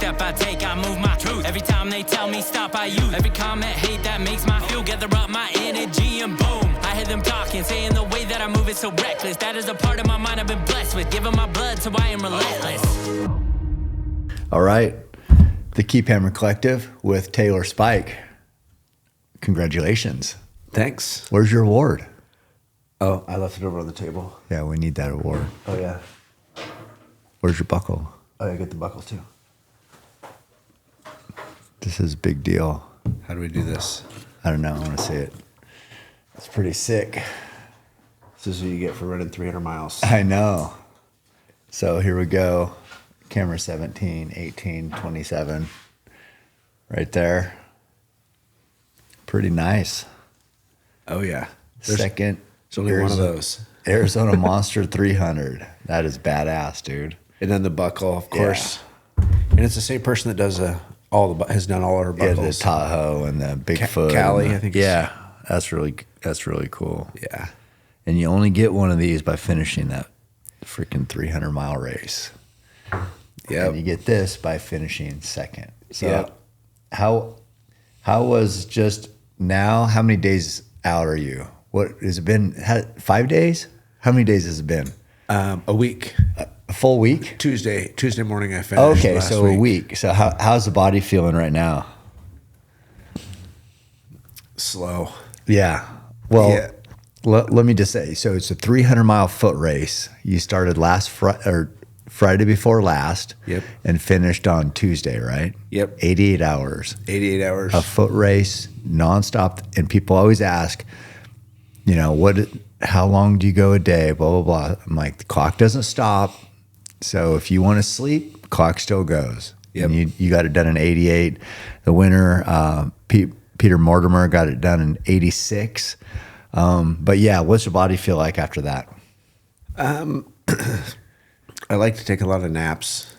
step I take, I move my truth. Every time they tell me stop, I use every comment, hate that makes my fuel. Gather up my energy and boom, I hear them talking, saying the way that I move is so reckless. That is a part of my mind I've been blessed with, giving my blood so I am relentless. All right, the Keep Hammer Collective with Taylor Spike. Congratulations. Thanks. Where's your award? Oh, I left it over on the table. Yeah, we need that award. Oh, yeah. Where's your buckle? Oh, I get the buckle, too. This is a big deal. How do we do this? I don't know. I want to see it. It's pretty sick. This is what you get for running 300 miles. I know. So here we go. Camera 17, 18, 27. Right there. Pretty nice. Oh, yeah. Second. There's only one of those. Arizona Monster 300. That is badass, dude. And then the buckle, of course. Yeah. And it's the same person that does has done all our buckles. Yeah, the Tahoe and the Bigfoot. Cali, I think. Yeah, that's really cool. Yeah. And you only get one of these by finishing that freaking 300-mile race. Yeah. And you get this by finishing second. So yep. How was just now? How many days out are you? What has it been? 5 days? How many days has it been? A week. A full week? Tuesday morning I finished. Okay, so a week. So how's the body feeling right now? Slow. Yeah. Well, yeah. Let me just say, so it's a 300-mile foot race. You started Friday before last. Yep. And finished on Tuesday, right? Yep. 88 hours. 88 hours. A foot race, nonstop. And people always ask, how long do you go a day? Blah, blah, blah. I'm like, the clock doesn't stop. So if you want to sleep, the clock still goes. Yep. And you got it done in 88. The winner, Peter Mortimer, got it done in 86. But yeah, what's your body feel like after that? I like to take a lot of naps.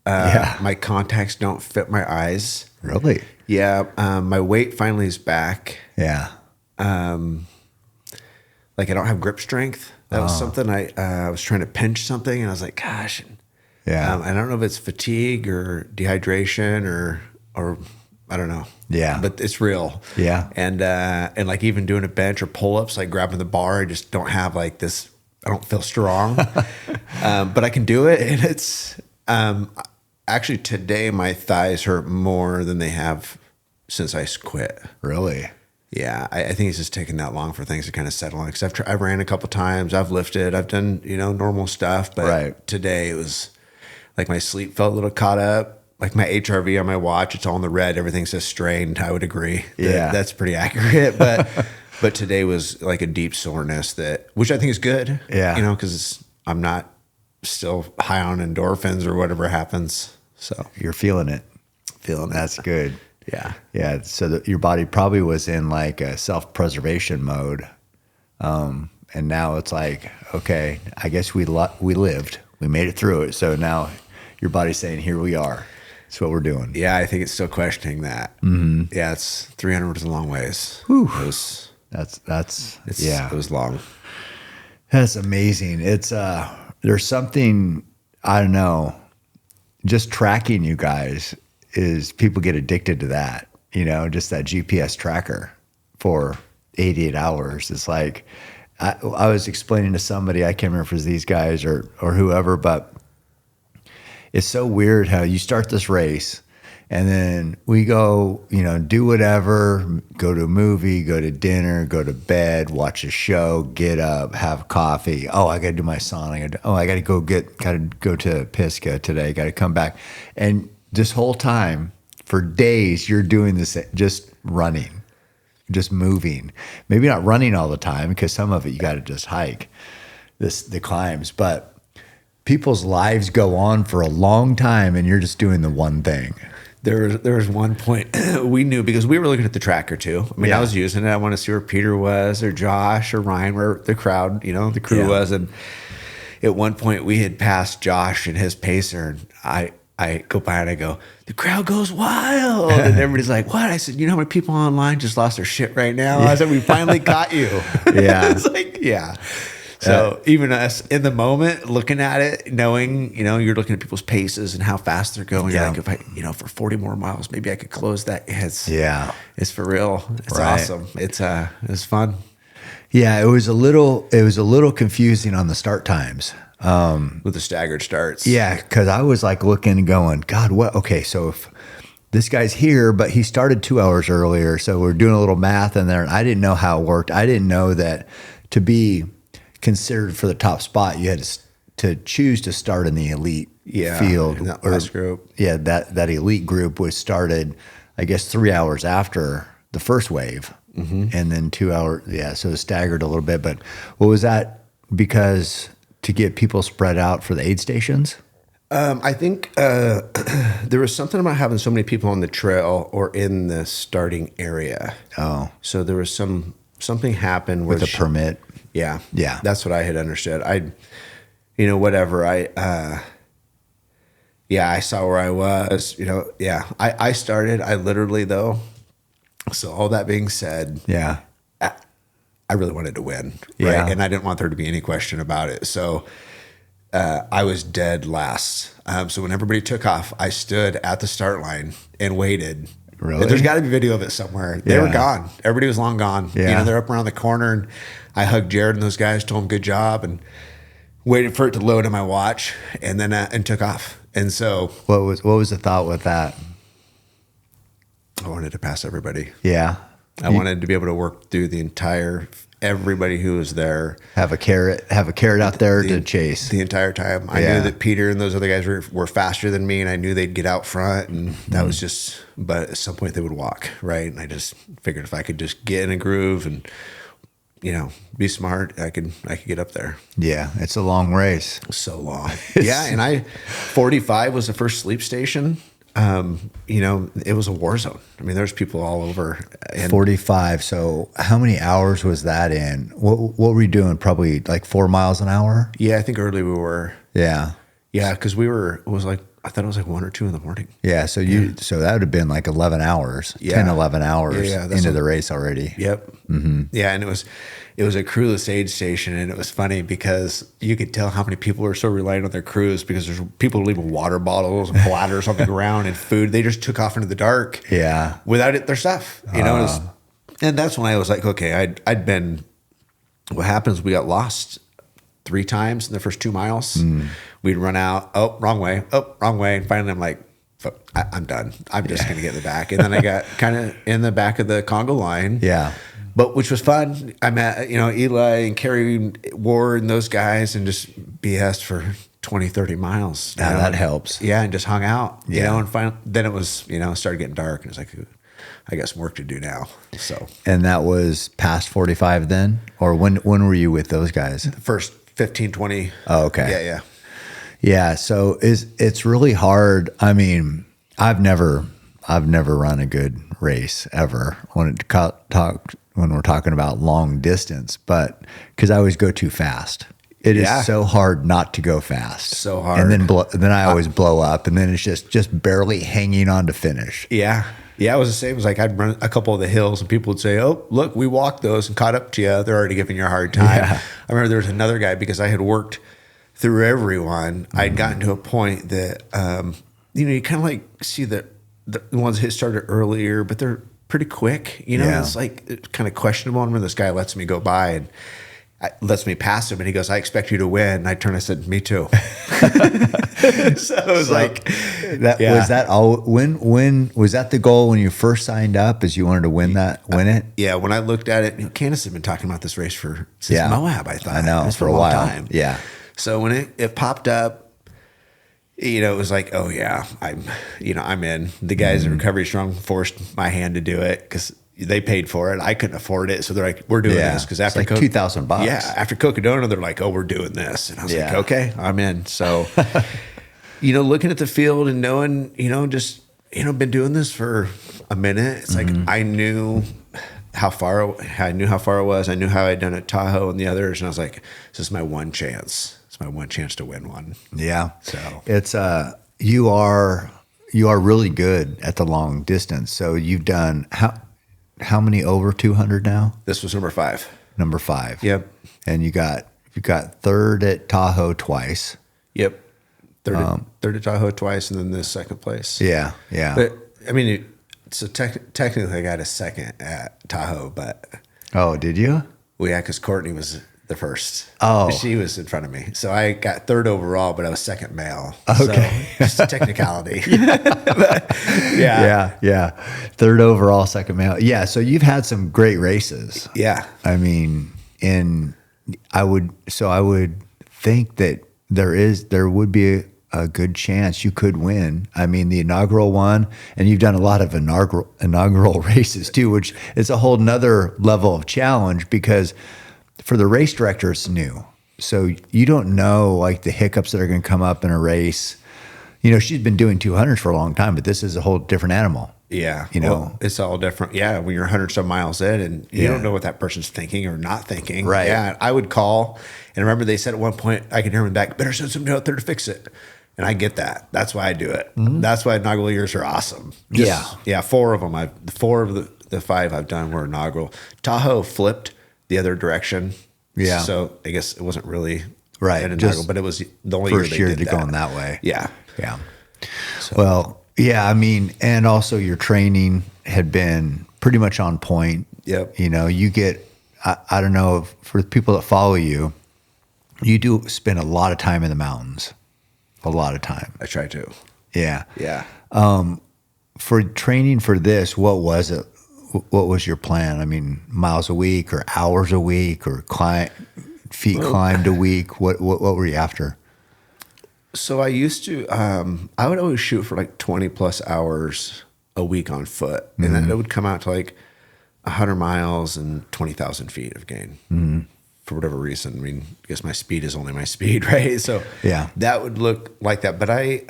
Yeah. My contacts don't fit my eyes. Really? Yeah. My weight finally is back. Yeah. Like I don't have grip strength. That was something I was trying to pinch something and I was like, gosh. Yeah. I don't know if it's fatigue or dehydration or I don't know. Yeah. But it's real. Yeah. And like even doing a bench or pull-ups, like grabbing the bar, I just don't have like this, I don't feel strong. But I can do it. And it's actually today my thighs hurt more than they have since I quit. Really? Yeah, I think it's just taking that long for things to kind of settle in. Because I've ran a couple times, I've lifted, I've done normal stuff, but today it was like my sleep felt a little caught up. Like my HRV on my watch, it's all in the red. Everything's just strained. I would agree. That's pretty accurate. But today was like a deep soreness which I think is good. Yeah, because I'm not still high on endorphins or whatever happens. So you're feeling it. That's good. Yeah. Yeah. So your body probably was in like a self-preservation mode. And now it's like, okay, I guess we lived. We made it through it. So now your body's saying, here we are. That's what we're doing. Yeah, I think it's still questioning that. Mm-hmm. Yeah, 300 was a long ways. Whew. It was long. That's amazing. It's there's something, I don't know, just tracking you guys is people get addicted to that, just that GPS tracker for 88 hours. It's like, I was explaining to somebody, I can't remember if it was these guys or whoever, but it's so weird how you start this race and then we go, do whatever, go to a movie, go to dinner, go to bed, watch a show, get up, have coffee. Oh, I got to do my sauna. I got to go to Pisgah today. Got to come back. And this whole time for days, you're doing this, just running, just moving. Maybe not running all the time because some of it you got to just hike the climbs, but people's lives go on for a long time and you're just doing the one thing. There was one point we knew because we were looking at the tracker too. I mean, I was using it. I want to see where Peter was or Josh or Ryan, where the crowd, the crew was. And at one point we had passed Josh and his pacer and I go by and I go, the crowd goes wild. And everybody's like, what? I said, you know how many people online just lost their shit right now? I said, we finally got you. Yeah. It's like, yeah. So even us in the moment looking at it, knowing, you're looking at people's paces and how fast they're going. You're like, if I, for 40 more miles, maybe I could close that. It's for real. It's awesome. It's fun. Yeah. It was a little confusing on the start times. With the staggered starts. Yeah. Cause I was like looking and going, God, what? Okay. So if this guy's here, but he started 2 hours earlier. So we're doing a little math in there, and I didn't know how it worked. I didn't know that to be considered for the top spot, you had to choose to start in the elite field. In that last group. Yeah, that elite group was started, I guess, 3 hours after the first wave, and then 2 hours. Yeah, so it staggered a little bit. But what was that? Because to get people spread out for the aid stations? I think there was something about having so many people on the trail or in the starting area. Oh, so there was something happened with a permit. Yeah, yeah, that's what I had understood. Whatever. I saw where I was. I started. I literally though. So all that being said, yeah, I really wanted to win, right? And I didn't want there to be any question about it. So. I was dead last. So when everybody took off, I stood at the start line and waited. Really? There's got to be video of it somewhere. They were gone. Everybody was long gone. Yeah. They're up around the corner, and I hugged Jared and those guys, told them good job, and waited for it to load in my watch, and then and took off. And so, what was the thought with that? I wanted to pass everybody. Yeah, I wanted to be able to work through everybody who was there. Have a carrot out there to chase the entire time. I knew that Peter and those other guys were faster than me, and I knew they'd get out front, and that was just, but at some point they would walk, right? And I just figured if I could just get in a groove and, be smart, I could get up there. Yeah. It's a long race. So long. Yeah. And 45 was the first sleep station. It was a war zone. I mean, there's people all over. 45. So how many hours was that in? What were you doing? Probably like 4 miles an hour? Yeah, I think early we were. Yeah. Yeah, because I thought it was like 1 or 2 in the morning. Yeah, so so that would have been like 11 hours, 10, 11 hours into the race already. Yep. Mm-hmm. Yeah, and it was a crewless aid station, and it was funny because you could tell how many people are so reliant on their crews because there's people leaving water bottles and bladders on the ground and food. They just took off into the dark. Yeah. Without their stuff. And that's when I was like, okay, I'd been, what happens, we got lost 3 times in the first 2 miles. We'd run out, wrong way. And finally I'm like, I'm done. I'm just going to get in the back. And then I got kind of in the back of the Congo line. Yeah. But which was fun. I met, Eli and Kerry Ward and those guys and just BS for 20, 30 miles. Yeah, that helps. Yeah. And just hung out, and finally, then it was, started getting dark and it's like, I got some work to do now. So. And that was past 45 then? Or when were you with those guys? The first 15, 20. Oh, okay. Yeah. Yeah. So it's really hard. I mean, I've never run a good race ever when we're talking about long distance, but because I always go too fast. It is so hard not to go fast. So hard. And then I always blow up, and then it's just barely hanging on to finish. Yeah. Yeah, it was the same. It was like I'd run a couple of the hills and people would say, oh, look, we walked those and caught up to you. They're already giving you a hard time. Yeah. I remember there was another guy, because I had worked through everyone. I'd gotten to a point that, you kind of like see the ones that started earlier, but they're pretty quick. It's like kind of questionable. I remember this guy lets me go by and lets me pass him, and he goes, I expect you to win. And I turned and I said, me too. So it was was that all? When was that the goal when you first signed up? Is you wanted to win it? Yeah. When I looked at it, Candace had been talking about this race since Moab. I thought I know for a long while. Time. Yeah. So when it popped up, it was like, oh yeah, I'm in. The guys at Recovery Strong forced my hand to do it because they paid for it. I couldn't afford it. So they're like, we're doing this. Because after like $2,000. Yeah. After Cocodona, they're like, oh, we're doing this. And I was like, okay, I'm in. So, looking at the field and knowing, been doing this for a minute. It's like, I knew how far I was. I knew how I'd done at Tahoe and the others. And I was like, this is my one chance. It's my one chance to win one. Yeah. So it's, you are really good at the long distance. So you've done how many over 200 now? This was number 5. Number 5. Yep. And you got You got third at Tahoe twice. Yep. Third at Tahoe twice, and then the second place. Yeah, yeah. But I mean, so technically I got a second at Tahoe, but Oh, did you? well, yeah, because Courtney was the first. Oh. She was in front of me. So I got third overall, but I was second male. Okay. So just a technicality. Yeah. Third overall, second male. Yeah. So you've had some great races. Yeah. I mean, I would think that there would be a good chance you could win. I mean, the inaugural one, and you've done a lot of inaugural races too, which is a whole nother level of challenge because for the race director, it's new. So you don't know like the hiccups that are going to come up in a race. You know, she's been doing 200s for a long time, but this is a whole different animal. Yeah. You know, well, it's all different. Yeah. When you're 100 some miles in and you don't know what that person's thinking or not thinking. Right. Yeah. I would call. And I remember they said at one point, I could hear them back, better send somebody out there to fix it. And I get that. That's why I do it. Mm-hmm. That's why inaugural years are awesome. Yeah. Four of them. Four of the five I've done were inaugural. Tahoe flipped the other direction. Yeah. So I guess it wasn't really right. an inaugural, but it was the only first year year they did going that way. Yeah. Yeah. So. Well, yeah, I mean, and also your training had been pretty much on point. Yep. You know, you get, I don't know, for people that follow you, you do spend a lot of time in the mountains. A lot of time. I try to. Yeah. Yeah. For training for this, what was it? What was your plan? I mean, miles a week or hours a week or feet climbed a week? What were you after? So I used to, I would always shoot for like 20 plus hours a week on foot. And then it would come out to like 100 miles and 20,000 feet of gain for whatever reason. I mean, I guess my speed is only my speed, right? So yeah, that would look like that. But I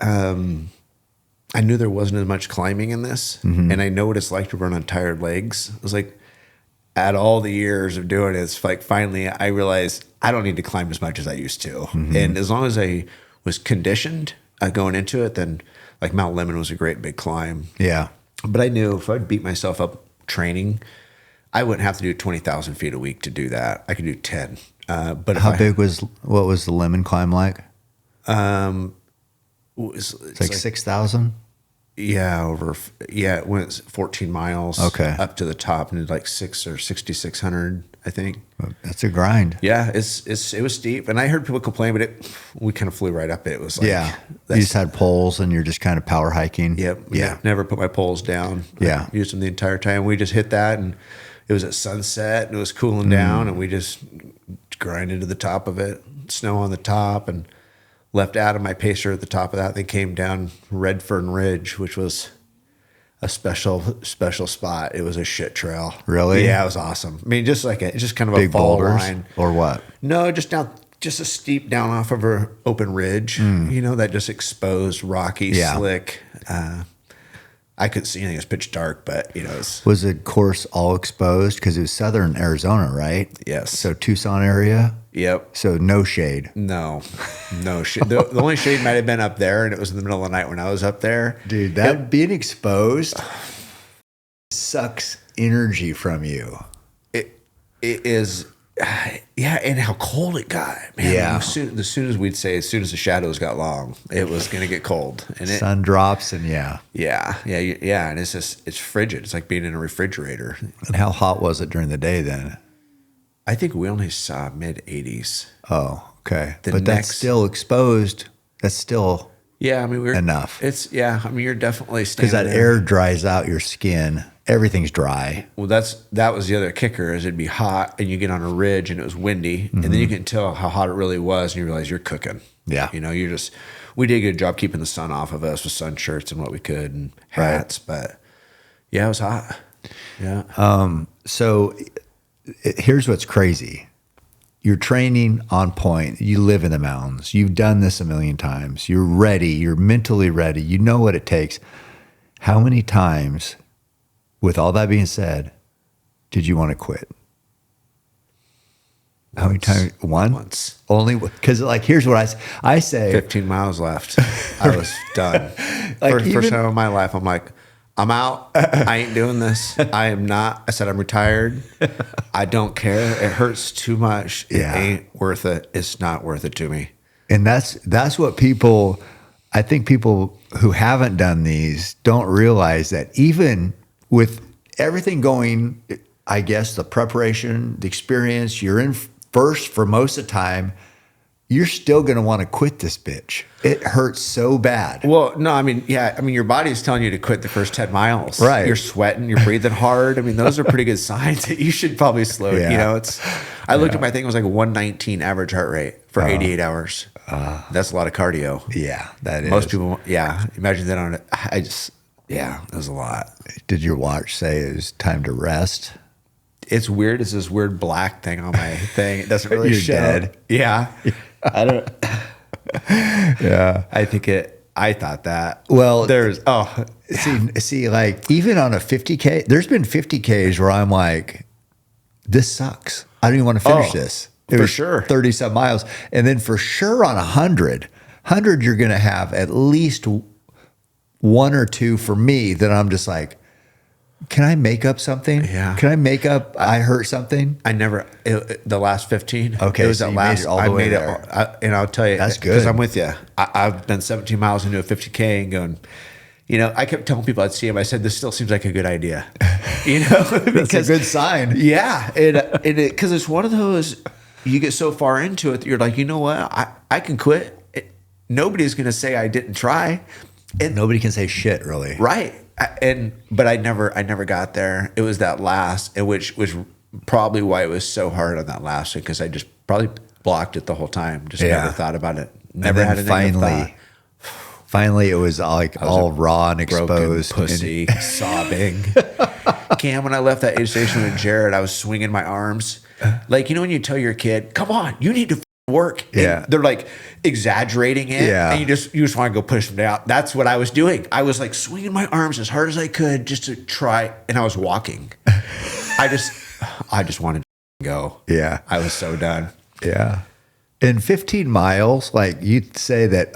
knew there wasn't as much climbing in this. And I know what it's like to run on tired legs. It was like, at all the years of doing it, it's like finally I realized I don't need to climb as much as I used to. And as long as I was conditioned going into it, then like Mount Lemmon was a great big climb. Yeah. But I knew if I'd beat myself up training, I wouldn't have to do 20,000 feet a week to do that. I could do 10. But what was the Lemon climb like? It's like 6,000? Yeah, it went 14 miles up to the top and it's like 6,600, I think. That's a grind. Yeah, it was steep. And I heard people complain, but we kind of flew right up it. It was like, you just had poles and you're just kind of power hiking. Yep. Yeah. Never put my poles down. Yeah. Used them the entire time. We just hit that and it was at sunset and it was cooling down and we just grinded to the top of it, snow on the top and left Adam, my pacer, at the top of that. They came down Redfern Ridge, which was a special spot. It was a shit trail. Really? Yeah, it was awesome. I mean, just kind of big a fall boulders line. Or what? No, just a steep down off of an open ridge, that just exposed, rocky, slick. I couldn't see anything. It was pitch dark, but Was the course all exposed? Because it was southern Arizona, right? Yes. So Tucson area? Yep. So no shade. No shade. The only shade might have been up there, and it was in the middle of the night when I was up there. Dude, being exposed sucks energy from you. It is, and how cold it got, man. Yeah. As soon as the shadows got long, it was going to get cold, and sun drops, and yeah, and it's frigid. It's like being in a refrigerator. And how hot was it during the day then? I think we only saw mid 80s. Oh, okay. But that's still exposed. That's still enough. You're definitely because that air dries out your skin. Everything's dry. Well, that was the other kicker is it'd be hot and you get on a ridge and it was windy and then you can tell how hot it really was and you realize you're cooking. Yeah. We did a good job keeping the sun off of us with sun shirts and what we could and hats, but yeah, it was hot. Yeah. So here's what's crazy. You're training on point. You live in the mountains. You've done this a million times. You're ready. You're mentally ready. You know what it takes. How many times, with all that being said, did you want to quit? How many times? Once. Only because, here's what I say. 15 miles left. I was done. First time in my life, I'm like, I'm out. I ain't doing this. I am not. I said, I'm retired. I don't care. It hurts too much. It ain't worth it. It's not worth it to me. And that's what people, I think people who haven't done these don't realize that even with everything going, I guess the preparation, the experience, you're in first for most of the time, you're still going to want to quit this bitch. It hurts so bad. Well, no, I mean, your body's telling you to quit the first 10 miles. Right. You're sweating, you're breathing hard. I mean, those are pretty good signs that you should probably slow. Yeah. I looked at my thing, it was like a 119 average heart rate for 88 hours. That's a lot of cardio. Yeah, that is. Most people, imagine that on it. It was a lot. Did your watch say it was time to rest? It's weird. It's this weird black thing on my thing. It doesn't really You're show. dead. Yeah. I don't. Yeah. I thought that. Well, see, like even on a 50K, there's been 50Ks where I'm like, this sucks. I don't even want to finish this. It for was sure. 30 some miles. And then for sure on 100, you're going to have at least one or two for me that I'm just like, can I make up something? Yeah. Can I make up I hurt something? I never, the last 15. Okay, It was so that you last, made it all the way there. And I'll tell you. That's good. Because I'm with you. I've been 17 miles into a 50K and going, I kept telling people I'd see him. I said, this still seems like a good idea. That's a good sign. Yeah. Because it's one of those, you get so far into it that you're like, you know what? I can quit. Nobody's going to say I didn't try. And nobody can say shit, really. Right. But I never got there. It was that last, which was probably why it was so hard on that last one, because I just probably blocked it the whole time. Just never thought about it. Never had a thought. Finally, it was like all raw and exposed. Pussy, sobbing. Cam, when I left that aid station with Jared, I was swinging my arms. Like, when you tell your kid, come on, you need to work. Yeah. And they're like exaggerating it. Yeah. And you just want to go push them down. That's what I was doing. I was like swinging my arms as hard as I could just to try. And I was walking. I just wanted to go. Yeah. I was so done. Yeah. In 15 miles, like you'd say that,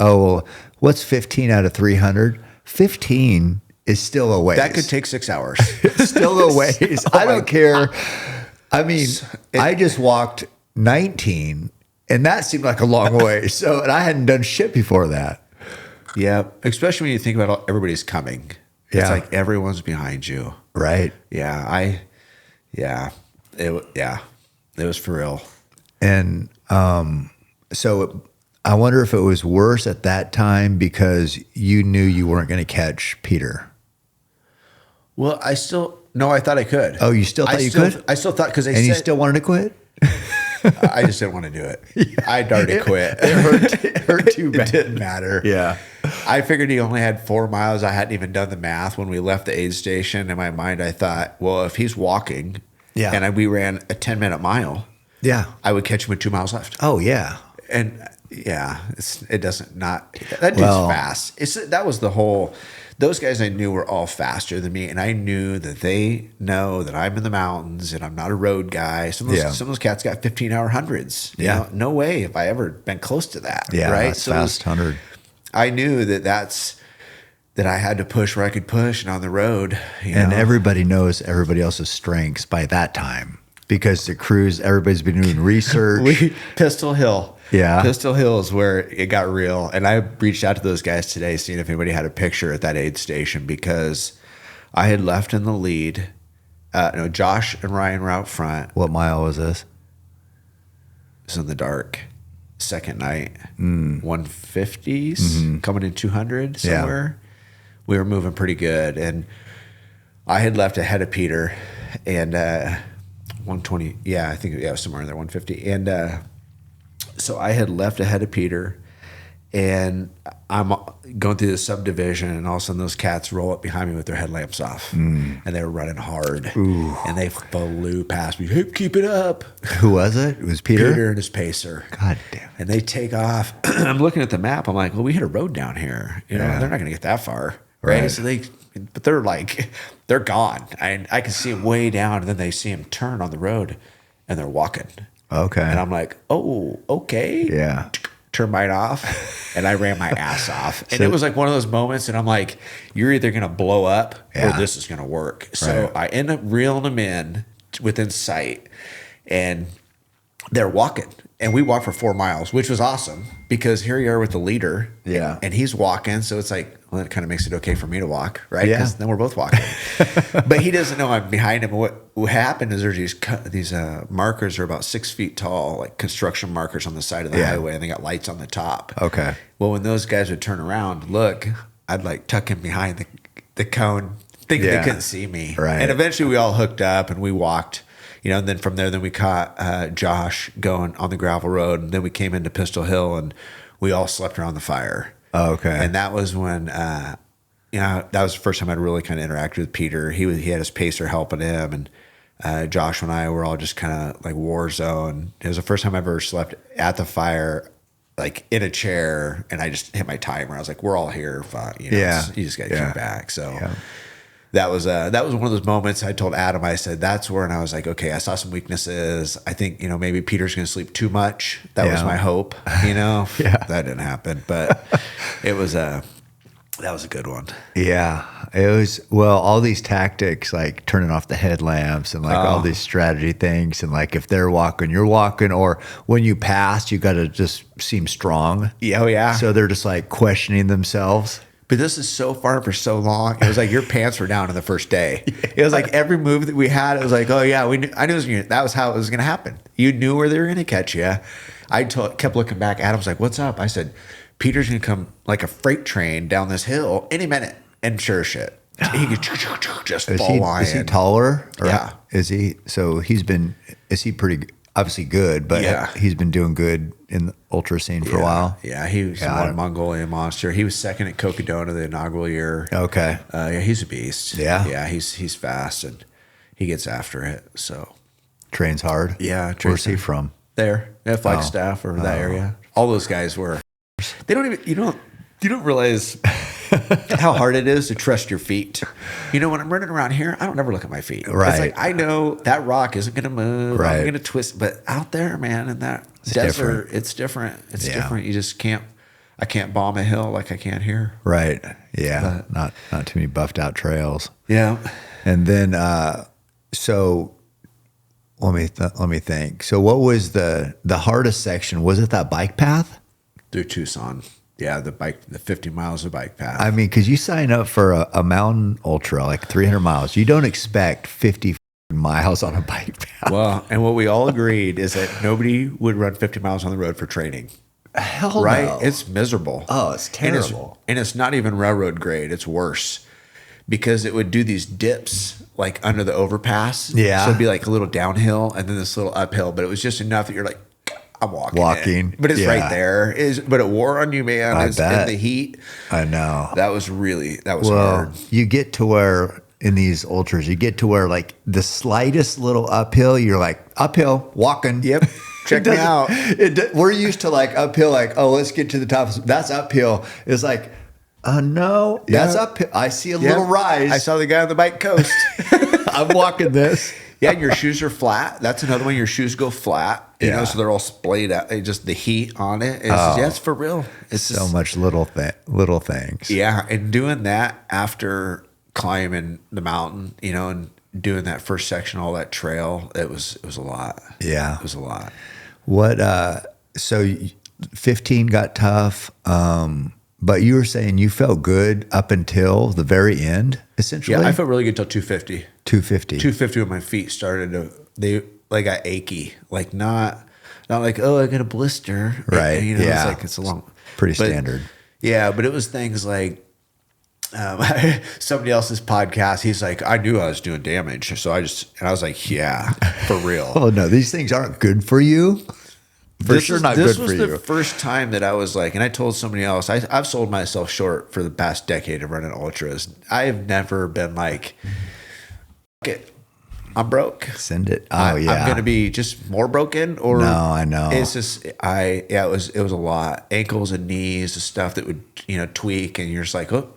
what's 15 out of 300? 15 is still a ways. That could take 6 hours. Still a ways. I don't care. I mean, I just walked 19 and that seemed like a long way. And I hadn't done shit before that. Yeah. Especially when you think about everybody's coming. Yeah. It's like everyone's behind you. Right. Yeah. It was for real. And so I wonder if it was worse at that time because you knew you weren't going to catch Peter. Well, I thought I could. Oh, you still thought you could? I still thought, because they said, you said, still wanted to quit? I just didn't want to do it. Yeah. I'd already quit. It hurt too bad. It didn't matter. Yeah. I figured he only had 4 miles. I hadn't even done the math when we left the aid station. In my mind, I thought, well, if he's walking and we ran a 10-minute mile, I would catch him with 2 miles left. Oh, yeah. And it doesn't not, that dude's fast. That was the whole, those guys I knew were all faster than me. And I knew that they know that I'm in the mountains and I'm not a road guy. Some of those cats got 15-hour hundreds. Yeah. No way have I ever been close to that. Yeah. Right. That's fast 100. I knew that I had to push where I could push and on the road. And everybody knows everybody else's strengths by that time because the crews, everybody's been doing research. Pistol Hill. Yeah. Pistol Hill is where it got real. And I reached out to those guys today, seeing if anybody had a picture at that aid station, because I had left in the lead. Josh and Ryan were out front. What mile was this? It was in the dark. Second night. 150s, coming in 200 somewhere. Yeah. We were moving pretty good. And I had left ahead of Peter and 120. Yeah, I think it was somewhere in there, 150. And so I had left ahead of Peter, and I'm going through the subdivision, and all of a sudden those cats roll up behind me with their headlamps off, and they were running hard. Ooh. And they flew past me. Hey, keep it up. Who was it? It was Peter? Peter and his pacer. God damn. And they take off. I'm looking at the map. I'm like, well, we hit a road down here. They're not going to get that far. Right. So they're gone. I can see them way down, and then they see them turn on the road, and they're walking. Okay. And I'm like, oh, okay. Yeah. turned mine off, and I ran my ass off. And it was like one of those moments, and I'm like, you're either going to blow up or this is going to work. So I end up reeling them in within sight, and they're walking. And we walked for 4 miles, which was awesome because here you are with the leader. Yeah. And he's walking. So it's like, well, it kind of makes it okay for me to walk, right? Yeah. Because then we're both walking. But he doesn't know I'm behind him. What happened is there's these markers are about 6 feet tall, like construction markers on the side of the highway, and they got lights on the top. Okay. Well, when those guys would turn around, look, I'd like tuck him behind the cone, thinking they couldn't see me. Right. And eventually we all hooked up and we walked. And then from there, then we caught Josh going on the gravel road, and then we came into Pistol Hill, and we all slept around the fire. Oh, okay. And that was when, that was the first time I'd really kind of interacted with Peter. He had his pacer helping him, and Josh and I were all just kind of like war zone. It was the first time I ever slept at the fire, like in a chair, and I just hit my timer. I was like, "We're all here, you just got to keep back." So. Yeah. That was one of those moments I told Adam, I said, that's where, and I was like, okay, I saw some weaknesses. I think, maybe Peter's going to sleep too much. That was my hope, That didn't happen, but that was a good one. Yeah. It was, all these tactics, like turning off the headlamps and like all these strategy things. And like, if they're walking, you're walking, or when you pass, you got to just seem strong. Yeah. Oh yeah. So they're just like questioning themselves. But this is so far for so long. It was like your pants were down on the first day. It was like every move that we had, it was like, oh yeah, I knew that was how it was going to happen. You knew where they were going to catch you. I kept looking back. Adam's like, what's up? I said, Peter's going to come like a freight train down this hill any minute. And sure shit, he could just fall on. Is he taller? Yeah. Is he? So is he pretty obviously good, but he's been doing good in the ultra scene for a while. Yeah, he was a Mongolian monster. He was second at Cocodona the inaugural year. Okay. He's a beast. Yeah. Yeah, he's fast and he gets after it. So trains hard. Yeah. Where's he from? There. At Flagstaff or that area. All those guys were. They don't even. You don't realize how hard it is to trust your feet. When I'm running around here, I don't ever look at my feet. Right. It's like I know that rock isn't going to move. Right. I'm going to twist. But out there, man, in that desert, it's different. It's different. You just can't. I can't bomb a hill like I can here. Right. Yeah. But, not too many buffed out trails. Yeah. And then so let me think. So what was the hardest section? Was it that bike path? Through Tucson. Yeah, the 50 miles of bike path. I mean, because you sign up for a mountain ultra, like 300 miles. You don't expect 50 miles on a bike path. Well, and what we all agreed is that nobody would run 50 miles on the road for training. Hell right? No. It's miserable. Oh, it's terrible. And it's not even railroad grade. It's worse because it would do these dips like under the overpass. Yeah. So it'd be like a little downhill and then this little uphill, but it was just enough that you're like, I'm walking. But it's right there. But it wore on you, man. I bet. In the heat. I know. That was hard. You get to where in these ultras, you get to where like the slightest little uphill, you're like, uphill, walking. Yep. Check me out. We're used to like uphill, like, oh, let's get to the top. That's uphill. It's like, no, that's uphill. I see a little rise. I saw the guy on the bike coast. I'm walking this. Yeah, and your shoes are flat. That's another one. Your shoes go flat. So they're all splayed out. Just the heat on it. It's for real. It's so much little things. Yeah, and doing that after climbing the mountain, and doing that first section, all that trail, it was a lot. Yeah, it was a lot. What? So 15 got tough. But you were saying you felt good up until the very end, essentially? Yeah, I felt really good till 250. 250. 250 when my feet started they got achy. Like not like, oh, I got a blister. Right. It's like, it's a long. Pretty standard. Yeah, but it was things like somebody else's podcast, he's like, I knew I was doing damage. So I was like, yeah, for real. Oh, no, these things aren't good for you. This was the first time that I was like, and I told somebody else, I've sold myself short for the past decade of running ultras. I have never been like, okay, I'm broke. Send it. Oh, I'm yeah. going to be just more broken or no, I know. It's just, it was a lot. Ankles and knees, the stuff that would, tweak and you're just like, oh,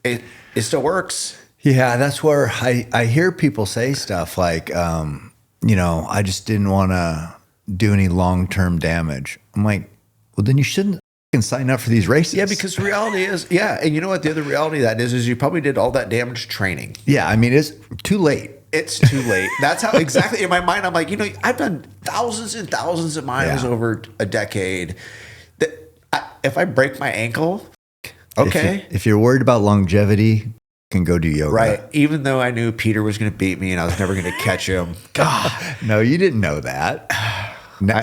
it still works. Yeah. That's where I hear people say stuff like, I just didn't want to do any long-term damage. I'm like, well, then you shouldn't fucking sign up for these races. Yeah, because the reality is, and you know what? The other reality of that is you probably did all that damage training. Yeah, I mean, it's too late. It's too late. That's how exactly in my mind, I'm like, I've done thousands and thousands of miles over a decade. If I break my ankle, okay. If you're worried about longevity, can go do yoga. Right. Even though I knew Peter was going to beat me and I was never going to catch him. God. No, you didn't know that.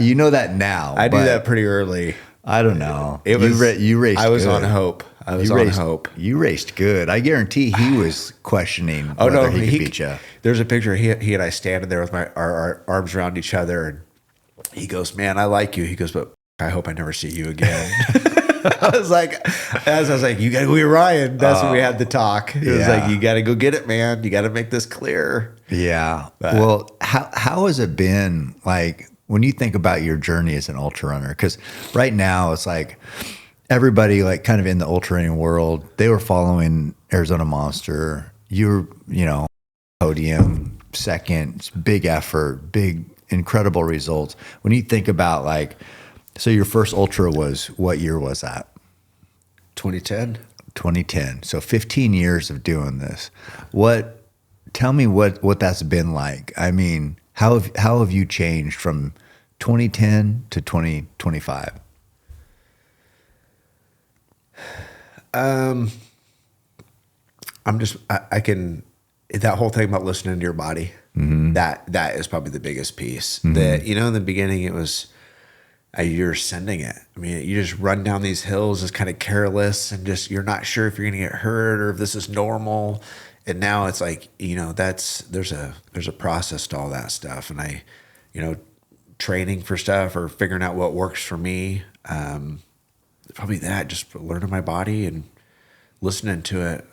You know that now. I knew that pretty early. I don't know. It was you raced. I was good. on hope. I was on hope. You raced good. I guarantee he was questioning whether he could beat you. There's a picture he and I standing there with our arms around each other, and he goes, "Man, I like you." He goes, "But I hope I never see you again." I was like, "You got to go get Ryan." That's when we had the talk. It was like, "You got to go get it, man. You got to make this clear." Yeah. Well, how has it been like when you think about your journey as an ultra runner? Because right now it's like everybody like kind of in the ultra running world, they were following Arizona Monster. You're, podium, second, big effort, big, incredible results. When you think about like, so your first ultra was, what year was that? 2010. 2010. So 15 years of doing this. Tell me what that's been like. I mean, how have you changed from 2010 to 2025? That whole thing about listening to your body, that is probably the biggest piece. That, in the beginning it was, you're sending it. I mean, you just run down these hills as kind of careless and just, you're not sure if you're going to get hurt or if this is normal. And now it's like, there's a process to all that stuff. And I, training for stuff or figuring out what works for me. Probably that, just learning my body and listening to it,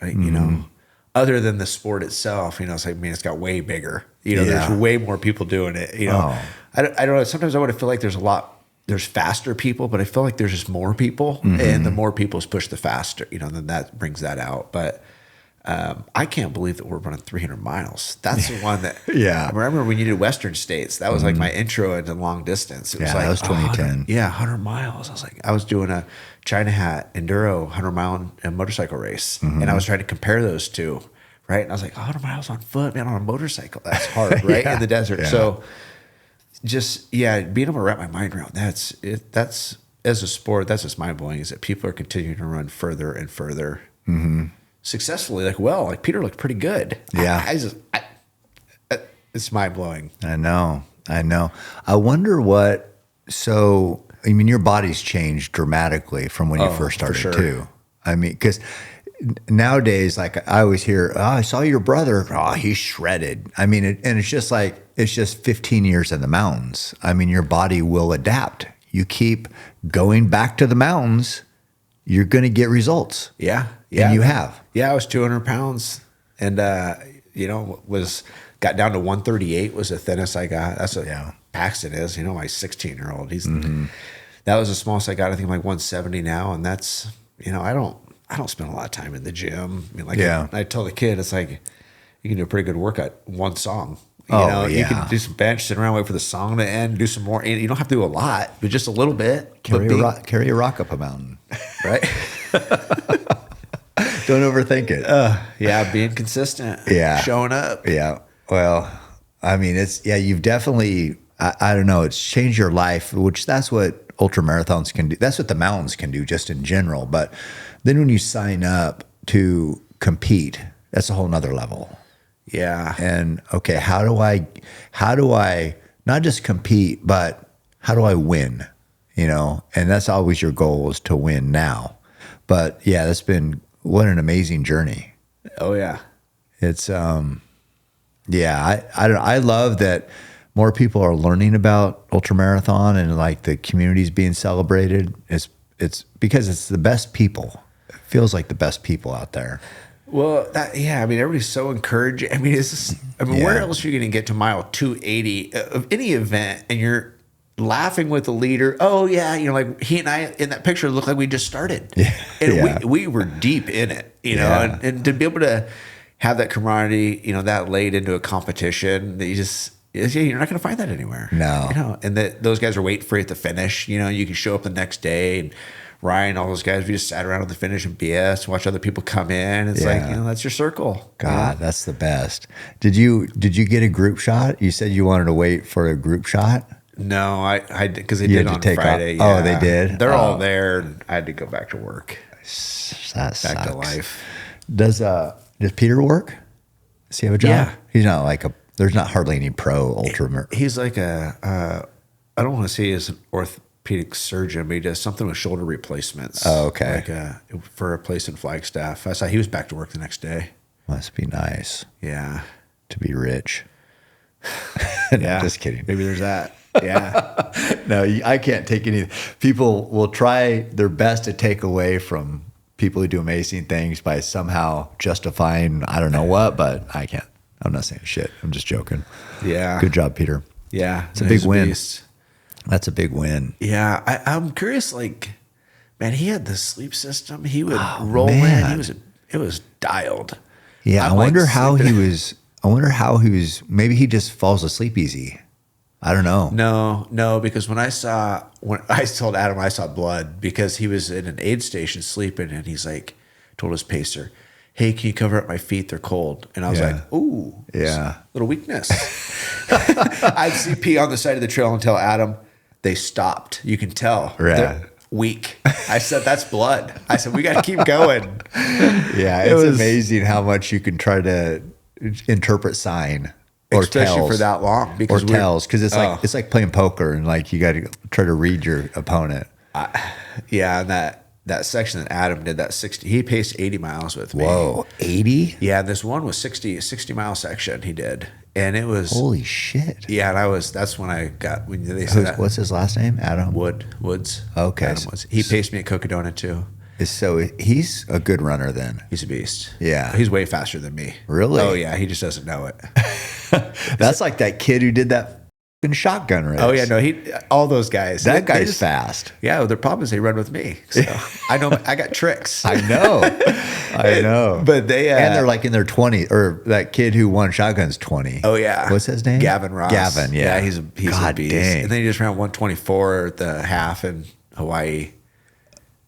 other than the sport itself, it's like, it's got way bigger, there's way more people doing it, I don't know. Sometimes I would feel like there's faster people, but I feel like there's just more people, and the more people push the faster, then that brings that out. But I can't believe that we're running 300 miles. That's the one that, I remember when you did Western States, that was like my intro into long distance. It was like, that was 2010. 100 miles. I was doing a China Hat Enduro 100-mile motorcycle race, and I was trying to compare those two, right? And I was like, 100 miles on foot, man, on a motorcycle, that's hard, right? In the desert. Yeah. So just, being able to wrap my mind around that's as a sport, that's just mind blowing, is that people are continuing to run further and further. Successfully, like Peter looked pretty good. Yeah. It's mind blowing. I know. I wonder your body's changed dramatically from when you first started too. I mean, because nowadays, like I always hear, I saw your brother. Oh, he's shredded. I mean, and it's just like, it's just 15 years in the mountains. I mean, your body will adapt. You keep going back to the mountains, you're going to get results. Yeah. And you have. Yeah, I was 200 pounds and, got down to 138 was the thinnest I got. That's what Paxton is, my 16-year-old. He's that was the smallest I got. I think I'm like 170 now. And that's, I don't spend a lot of time in the gym. I mean, I tell the kid, it's like, you can do a pretty good workout, one song. You can do some bench, sit around, wait for the song to end, do some more. You don't have to do a lot, but just a little bit. Carry a rock up a mountain. Right? Don't overthink it. Being consistent. Yeah. Showing up. Yeah. Well, I mean, you've definitely, I don't know, it's changed your life, which that's what ultramarathons can do. That's what the mountains can do just in general. But then when you sign up to compete, that's a whole nother level. Yeah. And okay, how do I not just compete, but how do I win? And that's always your goal, is to win now. But yeah, that's been, what an amazing journey. Oh yeah. It's I love that more people are learning about ultramarathon and like the community's being celebrated. It's because it's the best people. It feels like the best people out there. Well, everybody's so encouraging. I mean, where else are you going to get to mile 280 of any event and you're laughing with the leader? Oh yeah, like he and I in that picture look like we just started. And we were deep in it, and to be able to have that camaraderie, that laid into a competition, that you just, you're not going to find that anywhere. No. You know, and those guys are waiting for you at the finish. You know, you can show up the next day, and Ryan, all those guys, we just sat around at the finish and BS, watch other people come in. It's like, you know, that's your circle. God, that's the best. Did you get a group shot? You said you wanted to wait for a group shot? No, I because they did on Friday. Oh, they did? They're all there, and I had to go back to work. That sucks. Back to life. Does Peter work? Does he have a job? Yeah. He's not like there's not hardly any pro ultra. He's like I don't want to say he's an orthopedic surgeon, but he does something with shoulder replacements. Oh, okay. Like for a place in Flagstaff. I saw he was back to work the next day. Must be nice. Yeah. To be rich. Yeah. Just kidding. Maybe there's that. Yeah. No, I can't take any. People will try their best to take away from people who do amazing things by somehow justifying I don't know what, but I can't. I'm not saying shit. I'm just joking. Yeah. Good job, Peter. Yeah. It's a big win. That's a big win. Yeah. I'm curious, like, man, he had the sleep system. He would roll in. It was dialed. Yeah. I wonder how he was. Maybe he just falls asleep easy. I don't know. No, because when I told Adam I saw blood because he was in an aid station sleeping, and he's like, told his pacer, "Hey, can you cover up my feet? They're cold." And I was like, "Ooh, yeah, little weakness." I'd see pee on the side of the trail and tell Adam they stopped. You can tell they're weak. I said, "That's blood." I said, "We got to keep going." Yeah, it's amazing how much you can try to interpret sign. Or especially tells. for that long, because it's like playing poker, and like you got to try to read your opponent. Yeah, and that section that Adam did, that 60, he paced 80 miles with me. Whoa, 80? Yeah, this one was 60 mile section he did, and it was holy shit. Yeah, and that's when I got when they said that. What's his last name? Adam Woods. Okay, Adam Woods. He paced me at Cocodona too. So he's a good runner then. He's a beast. Yeah, he's way faster than me. Really? Oh yeah, he just doesn't know it. That's like that kid who did that fucking shotgun race. Oh yeah, no, all those guys. That guy's fast. Yeah, well, their problem is they run with me. So I know I got tricks. I know. But and they're like in their 20s, or that kid who won shotguns 20. Oh yeah, what's his name? Gavin Ross. Gavin, yeah, he's a beast. Dang. And then he just ran 124 at the half in Hawaii.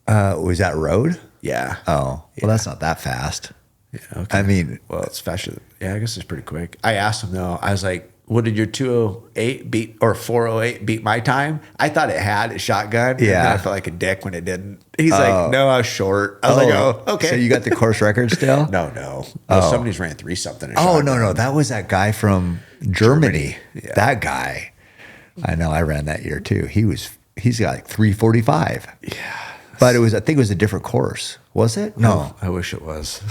Was that road? Yeah. Oh, well, that's not that fast. Yeah. Okay. I mean, well, it's faster. Yeah, I guess it's pretty quick. I asked him though. I was like, "What did your 208 beat or 408 beat my time?" I thought it had a shotgun. Yeah. And then I felt like a dick when it didn't. He's like, "No, I was short." I was like, "Oh, okay." So you got the course record still? No. Somebody's ran 3 something. Oh no, that was that guy from Germany. Yeah. That guy. I know. I ran that year too. He's got like 345. Yeah. But I think it was a different course. Was it? No. I wish it was.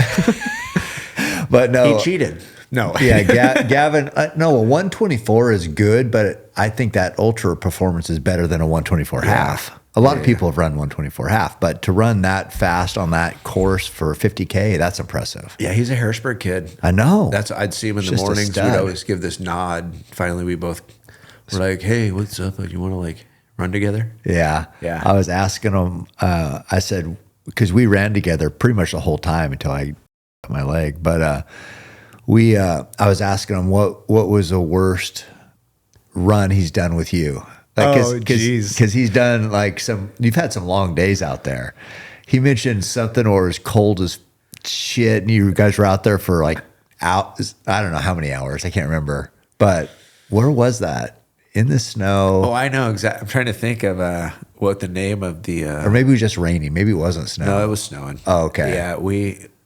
But no. He cheated. No. Yeah, Gavin, no, a 124 is good, but I think that ultra performance is better than a 124 half. A lot of people have run 124 half, but to run that fast on that course for 50K, that's impressive. Yeah, he's a Harrisburg kid. I know. I'd see him in the mornings. We'd always give this nod. Finally, we both were like, "Hey, what's up? You want to like run together?" Yeah. I was asking him, I said, because we ran together pretty much the whole time until I got my leg. But I was asking him what was the worst run he's done with you. Because he's done you've had some long days out there. He mentioned something or as cold as shit, and you guys were out there for I don't know how many hours. I can't remember. But where was that? In the snow. Oh, I know exactly. I'm trying to think of what the name of the. Or maybe it was just raining. Maybe it wasn't snow. No, it was snowing. Oh, okay. Yeah,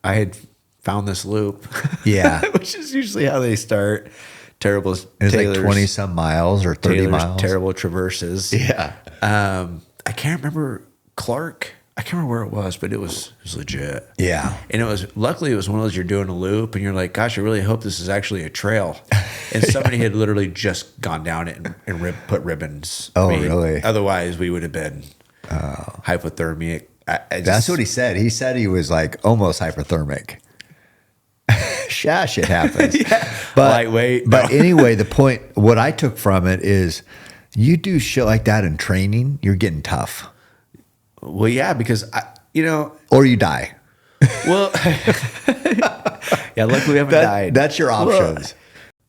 I had found this loop. Yeah, which is usually how they start. Terrible. It was like 20 some miles or 30 miles. Terrible traverses. Yeah. I can't remember Clark. I can't remember where it was, but it was legit. Yeah. And luckily it was one of those you're doing a loop and you're like, gosh, I really hope this is actually a trail. And somebody had literally just gone down it and put ribbons. Oh, really? Otherwise we would have been hypothermic. That's what he said. He said he was like almost hyperthermic. Shit happens. Yeah. But, lightweight. But anyway, the point, what I took from it is you do shit like that in training, you're getting tough. Well, yeah, because or you die. Well, yeah, luckily we haven't died. That's your options.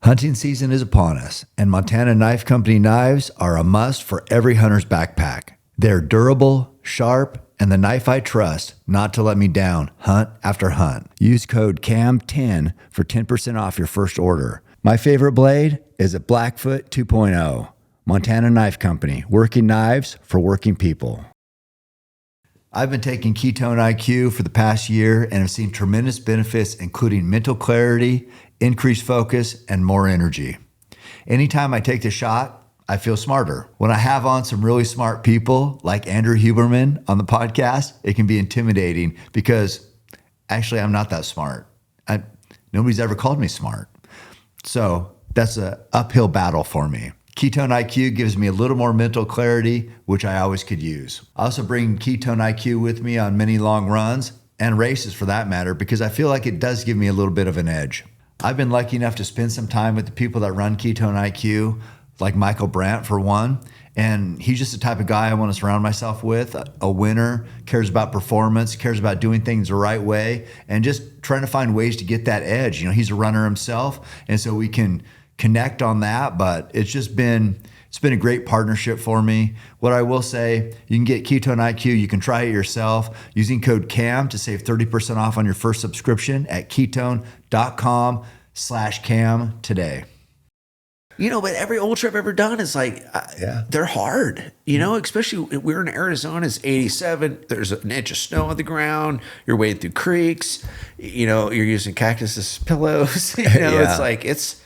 Hunting season is upon us, and Montana Knife Company knives are a must for every hunter's backpack. They're durable, sharp, and the knife I trust not to let me down hunt after hunt. Use code CAM10 for 10% off your first order. My favorite blade is a Blackfoot 2.0. Montana Knife Company, working knives for working people. I've been taking Ketone IQ for the past year and have seen tremendous benefits, including mental clarity, increased focus, and more energy. Anytime I take the shot, I feel smarter. When I have on some really smart people like Andrew Huberman on the podcast, it can be intimidating because actually I'm not that smart. Nobody's ever called me smart. So that's an uphill battle for me. Ketone IQ gives me a little more mental clarity, which I always could use. I also bring Ketone IQ with me on many long runs and races for that matter, because I feel like it does give me a little bit of an edge. I've been lucky enough to spend some time with the people that run Ketone IQ, like Michael Brandt for one, and he's just the type of guy I want to surround myself with, a winner, cares about performance, cares about doing things the right way, and just trying to find ways to get that edge. You know, he's a runner himself, and so we can connect on that, but it's been a great partnership for me. What I will say, you can get Ketone IQ, you can try it yourself using code CAM to save 30% off on your first subscription at ketone.com/CAM today. You know, but every ultra I've ever done is like, they're hard, you know, especially we're in Arizona, it's 87. There's an inch of snow on the ground. You're wading through creeks, you know, you're using cactus as pillows. You know, it's like, it's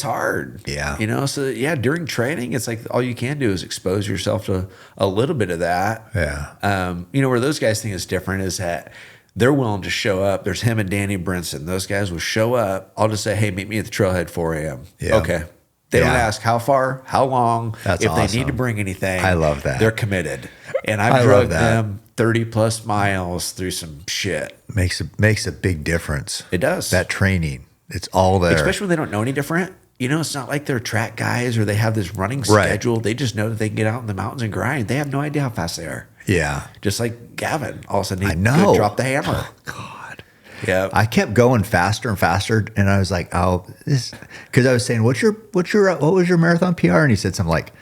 hard. Yeah. You know, so yeah, during training, it's like all you can do is expose yourself to a little bit of that. Yeah. You know, where those guys think is different is that they're willing to show up. There's him and Danny Brinson. Those guys will show up. I'll just say, hey, meet me at the trailhead 4 a.m. Yeah. Okay. They don't ask how far, how long, if awesome. They need to bring anything. I love that. They're committed. And I've drugged them 30 plus miles through some shit. Makes a big difference. It does. That training. It's all there. Especially when they don't know any different. You know, it's not like they're track guys or they have this running schedule. They just know that they can get out in the mountains and grind. They have no idea how fast they are. Yeah. Just like Gavin. All of a sudden, he could drop the hammer. Oh, God. Yeah. I kept going faster and faster. And I was like, because I was saying, what was your marathon PR? And he said something like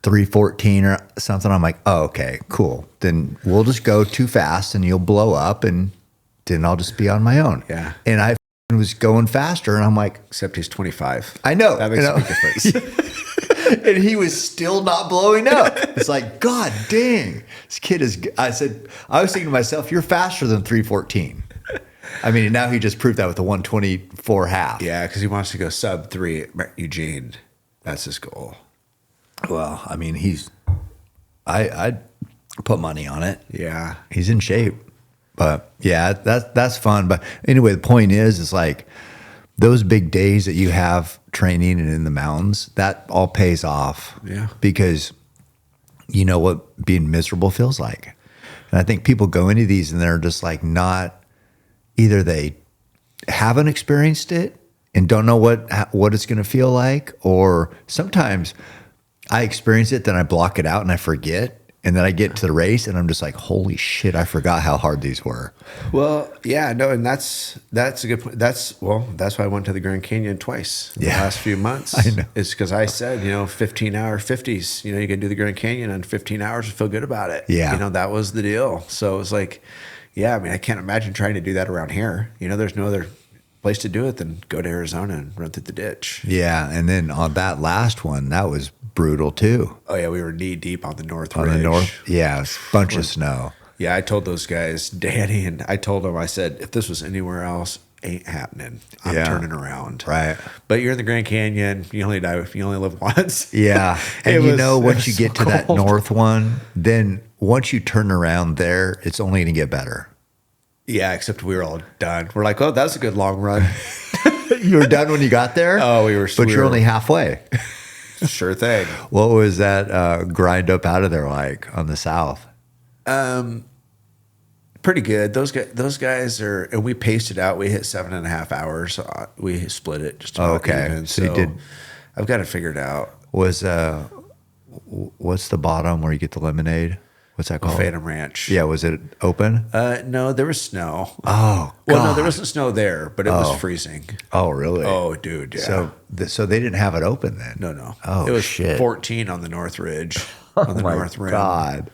3:14 or something. I'm like, oh, okay, cool. Then we'll just go too fast and you'll blow up and then I'll just be on my own. Yeah. And I was going faster and I'm like, except he's 25. I know. That makes a big difference. And he was still not blowing up. It's like, God dang, this kid is, I was thinking to myself, you're faster than 3:14. I mean, now he just proved that with the 1:24 half. Yeah, because he wants to go sub 3 at Eugene. That's his goal. Well, I mean, I'd put money on it. Yeah. He's in shape. But yeah, that's fun. But anyway, the point is like those big days that you have training and in the mountains, that all pays off. Yeah. Because you know what being miserable feels like. And I think people go into these and they're just like either they haven't experienced it and don't know what it's going to feel like, or sometimes I experience it, then I block it out and I forget. And then I get to the race and I'm just like, holy shit, I forgot how hard these were. Well, yeah, no, and that's a good point. That's why I went to the Grand Canyon twice in the last few months. I know. It's because I said, 15-hour 50s, you can do the Grand Canyon in 15 hours and feel good about it. Yeah. That was the deal. So it was like, yeah, I mean, I can't imagine trying to do that around here. There's no other place to do it than go to Arizona and run through the ditch. Yeah, and then on that last one, that was brutal too. Oh yeah, we were knee deep on the north ridge. The north, yeah, bunch of snow. Yeah, I told those guys, Danny, and I told them, I said, if this was anywhere else, ain't happening. I'm turning around. Right. But you're in the Grand Canyon. You only live once. Yeah, and once you get to that north one, then once you turn around there, it's only going to get better. Yeah, except we were all done. We're like, oh, that was a good long run. You were done when you got there? Oh, we were. But you're only halfway. Sure thing. What was that grind up out of there like on the south? Pretty good. Those guys are, and we paced it out. We hit 7.5 hours. We split it just about even. So you did. I've got it figured out. What's the bottom where you get the lemonade? What's that called? Phantom Ranch. Yeah, was it open? No, there was snow. Oh, God. Well, no, there wasn't snow there, but it was freezing. Oh, really? Oh, dude, yeah. So they didn't have it open then? No. Oh, it was shit. 14 on the North Ridge, on the North Rim. God.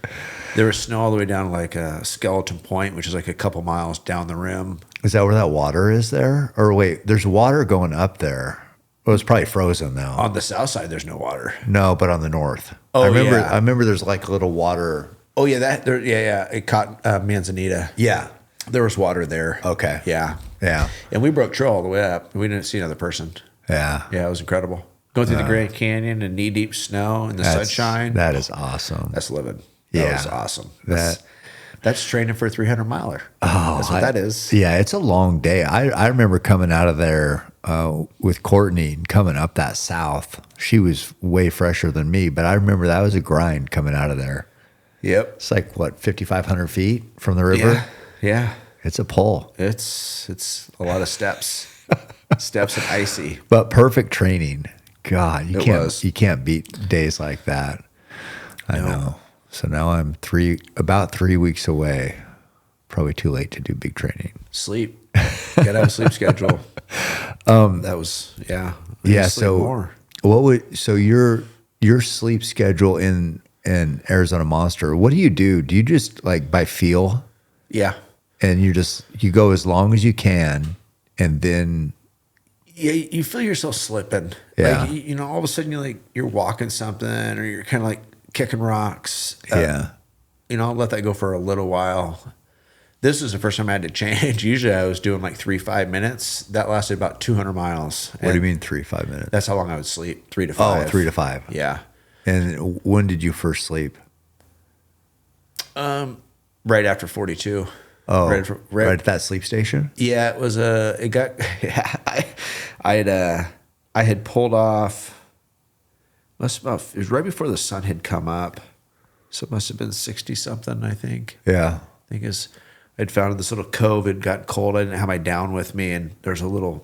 There was snow all the way down to like a Skeleton Point, which is like a couple miles down the rim. Is that where that water is there? Or wait, there's water going up there. Well, it's probably frozen though. On the south side, there's no water. No, but on the north. Oh, I yeah. remember there's like a little water. Oh, yeah, it caught Manzanita. Yeah. There was water there. Okay. Yeah. Yeah. And we broke trail all the way up. We didn't see another person. Yeah. Yeah, it was incredible. Going through the Grand Canyon in knee-deep snow in the sunshine. That is awesome. That's living. That was awesome. That's training for a 300-miler. Oh, that's what that is. Yeah, it's a long day. I remember coming out of there with Courtney and coming up that south. She was way fresher than me, but I remember that was a grind coming out of there. Yep. It's like, what, 5,500 feet from the river? Yeah. It's a pull. It's a lot of steps. Steps and icy. But perfect training. God, you can't beat days like that. I know. So now I'm about 3 weeks away. Probably too late to do big training. Sleep. Gotta have a sleep schedule. That was So your sleep schedule in Arizona Monster, what do? Do you just like by feel? Yeah. And you go as long as you can, and then you feel yourself slipping. Yeah. Like, all of a sudden you're walking something, or you're kind of like kicking rocks. I'll let that go for a little while. This was the first time I had to change. Usually I was doing like 3-5 minutes. That lasted about 200 miles. What do you mean 3-5 minutes? That's how long I would sleep. 3 to 5. Oh, 3 to 5. Yeah. And when did you first sleep? Right after 42. Oh, right at that sleep station? Yeah, it was I had pulled off. It was right before the sun had come up. So it must have been 60 something, I think. Yeah. I think I'd found this little cove. It got cold. I didn't have my down with me, and there's a little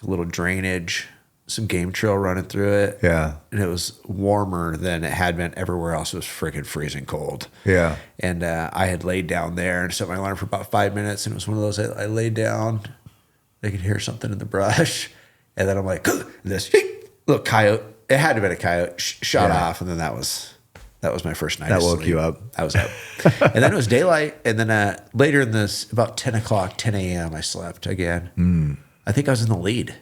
drainage, some game trail running through it. Yeah. And it was warmer than it had been everywhere else. It was freaking freezing cold. Yeah. And I had laid down there and set my alarm for about 5 minutes. And it was one of those, I laid down, I could hear something in the brush. And then I'm like, this little coyote, it had to have been a coyote, shot off. And then that was my first night. That woke you up. I was up. And then it was daylight. And then later in this, about 10 a.m., I slept again. I think I was in the lead.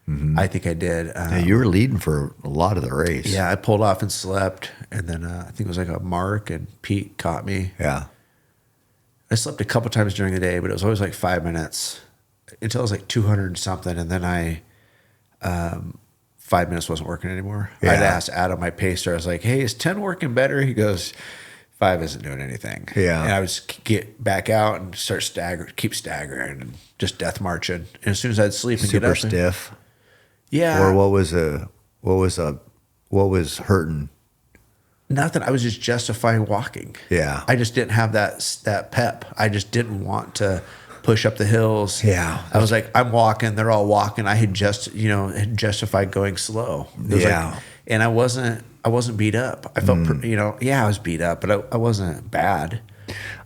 Mm-hmm. I think I did. Yeah, you were leading for a lot of the race. Yeah, I pulled off and slept. And then I think it was like a Mark and Pete caught me. Yeah. I slept a couple times during the day, but it was always like 5 minutes until it was like 200 and something. And then 5 minutes wasn't working anymore. Yeah. I'd asked Adam, my pacer, I was like, hey, is 10 working better? He goes, 5 isn't doing anything. Yeah. And I would get back out and keep staggering and just death marching. And as soon as I'd sleep and get up. Super stiff. Yeah. Or what was hurting? Nothing. I was just justifying walking. Yeah. I just didn't have that pep. I just didn't want to push up the hills. Yeah. I was like, I'm walking. They're all walking. I had had justified going slow. Yeah. And I wasn't beat up. I felt, I was beat up, but I wasn't bad.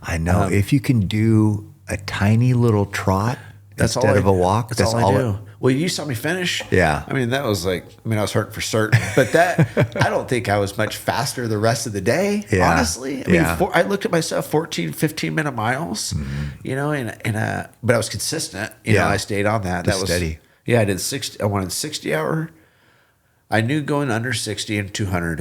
I know. If you can do a tiny little trot instead of a walk, that's all I do. Well, you saw me finish. Yeah. I mean, that was I was hurting for certain. But I don't think I was much faster the rest of the day, honestly. I mean, I looked at myself 14, 15-minute miles, but I was consistent. I stayed on that. Just that was steady. Yeah, I did 60. I wanted 60 hour. I knew going under 60 and 200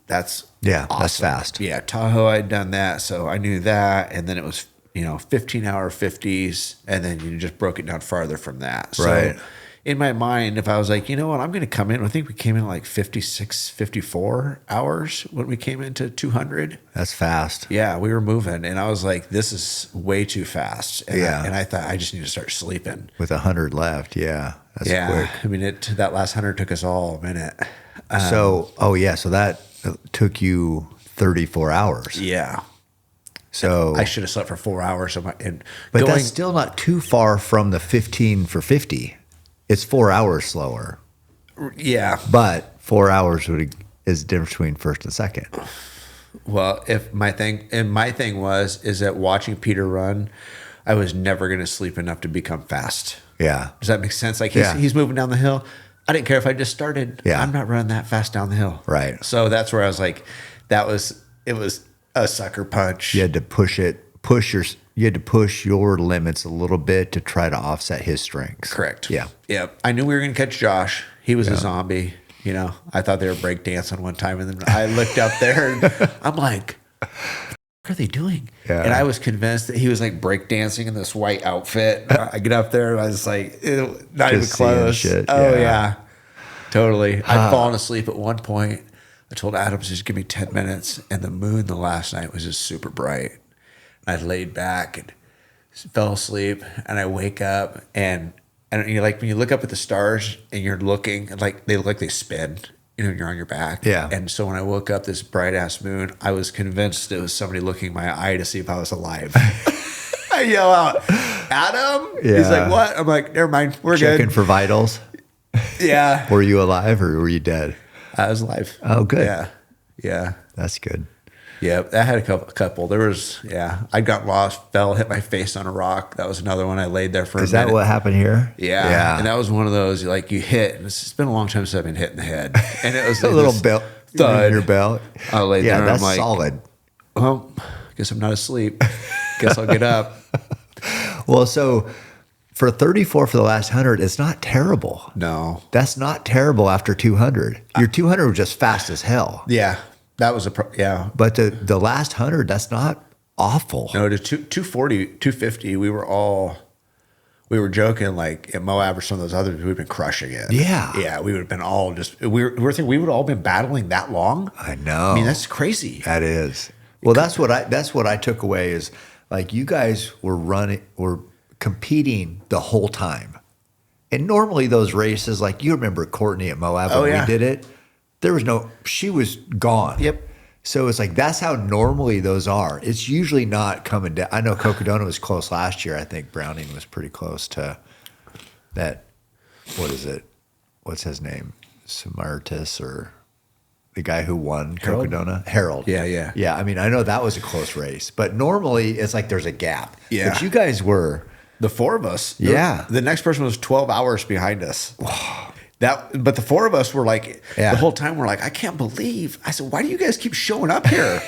that's awesome. That's fast. Yeah, Tahoe, I'd done that, so I knew that. And then it was 15-hour 50s, and then you just broke it down farther from that. So right. In my mind, if I was like, you know what, I'm going to come in. I think we came in like 56, 54 hours when we came into 200. That's fast. Yeah, we were moving, and I was like, this is way too fast. And I thought I just need to start sleeping. With 100 left, that's quick. I mean, that last 100 took us all a minute. So that took you 34 hours. Yeah. So I should have slept for 4 hours. But that's still not too far from the 15 for 50. It's 4 hours slower. Yeah. But 4 hours is the difference between first and second. Well, if my thing is that watching Peter run, I was never going to sleep enough to become fast. Yeah. Does that make sense? Like he's moving down the hill. I didn't care if I just started. Yeah. I'm not running that fast down the hill. Right. So that's where I was like, it was a sucker punch. You had to you had to push your limits a little bit to try to offset his strengths. Correct. Yeah. Yeah. I knew we were going to catch Josh. He was a zombie. You know, I thought they were breakdancing one time, and then I looked up there and I'm like, what are they doing? Yeah. And I was convinced that he was like breakdancing in this white outfit. I get up there and I was like, ew, not even close. Shit. Oh yeah. Totally. I'd fallen asleep at one point. I told Adams, just give me 10 minutes. And the moon the last night was just super bright. I laid back and fell asleep, and I wake up and you're like, when you look up at the stars and you're looking, like they look like they spin, you know, you're on your back. Yeah. And so when I woke up, this bright ass moon, I was convinced it was somebody looking in my eye to see if I was alive. I yell out, Adam? Yeah. He's like, what? I'm like, never mind. We're Checking good. for vitals. Yeah. Were you alive or were you dead? I was alive. Oh, good. Yeah. Yeah. That's good. Yeah, I had a couple. There was, I got lost, fell, hit my face on a rock. That was another one. I laid there for a minute. Is that what happened here? Yeah. Yeah. And that was one of those, like you hit, and it's been a long time since I've been hit in the head. And it was A little this belt. thud. In your belt. I laid there and that's I'm like, solid. well, guess I'm not asleep. Guess I'll get up. Well, so for 34 for the last 100, it's not terrible. No. That's not terrible after 200. Your 200 was just fast as hell. Yeah. That was yeah. But the last 100, that's not awful. No, to 240, 250, we were joking like at Moab or some of those others, we've been crushing it. Yeah. Yeah, we would have been all just, we were thinking we would have all been battling that long. I know. I mean, that's crazy. That is. Well, that's what I took away is like you guys were competing the whole time. And normally those races, like you remember Courtney at Moab when we did it, she was gone. Yep. So it's like, that's how normally those are. It's usually not coming down. I know Cocodona was close last year. I think Browning was pretty close to that. What is it? What's his name? Samaritas or the guy who won Cocodona? Harold. Yeah. Yeah. I mean, I know that was a close race, but normally it's like there's a gap. Yeah. But you guys were. The four of us. Yeah. The next person was 12 hours behind us. But the four of us were like, the whole time we're like, I can't believe. I said, why do you guys keep showing up here?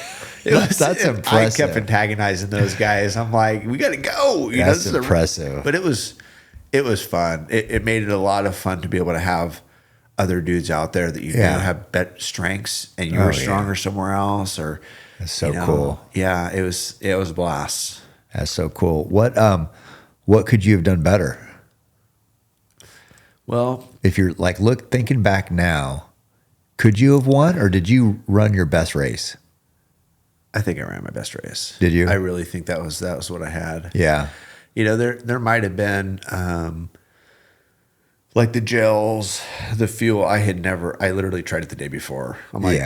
That's impressive. I kept antagonizing those guys. I'm like, we got to go. That's impressive. But it was fun. It made it a lot of fun to be able to have other dudes out there that you know have better strengths and you were stronger somewhere else. Or that's so cool. Yeah, it was a blast. That's so cool. What could you have done better? Well, if you're like, thinking back now, could you have won or did you run your best race? I think I ran my best race. Did you? I really think that was what I had. Yeah. You know, there might have been like the gels, the fuel. I literally tried it the day before. I'm like,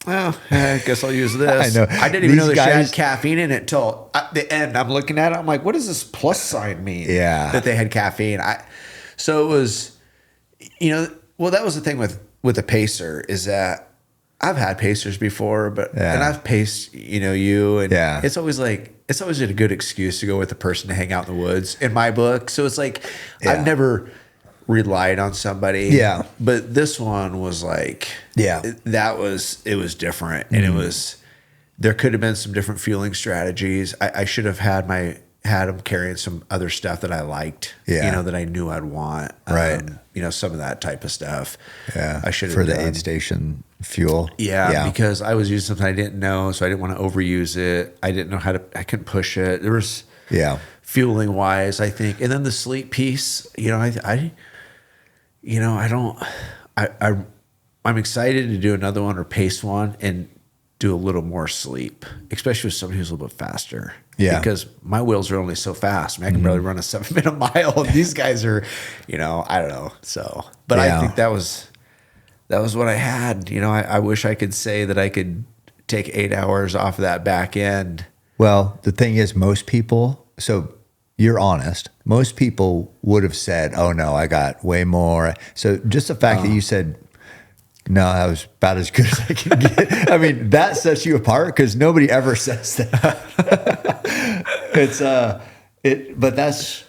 well, I guess I'll use this. I know. I didn't even know that she had caffeine in it till the end. I'm looking at it. I'm like, what does this plus sign mean? Yeah. That they had caffeine. So it was, well, that was the thing with a pacer is that I've had pacers before, and I've paced, you, and it's always a good excuse to go with a person to hang out in the woods in my book. So it's like, I've never relied on somebody. Yeah. But this one was like, it was different. And there could have been some different fueling strategies. I should have had him carrying some other stuff that I liked, that I knew I'd want. Right. Some of that type of stuff. Yeah. I should have for the aid station fuel. Yeah. Because I was using something I didn't know. So I didn't want to overuse it. I didn't know I couldn't push it. There was fueling wise, I think. And then the sleep piece, I'm excited to do another one or pace one and do a little more sleep, especially with somebody who's a little bit faster. Yeah. Because my wheels are only so fast. I mean, I can barely run a 7-minute mile. And these guys are, I don't know. So, but I think that was what I had. I wish I could say that I could take 8 hours off of that back end. Well, the thing is, most people, so you're honest, most people would have said, oh no, I got way more. So just the fact that you said No, that was about as good as I can get. I mean, that sets you apart because nobody ever says that. But that's,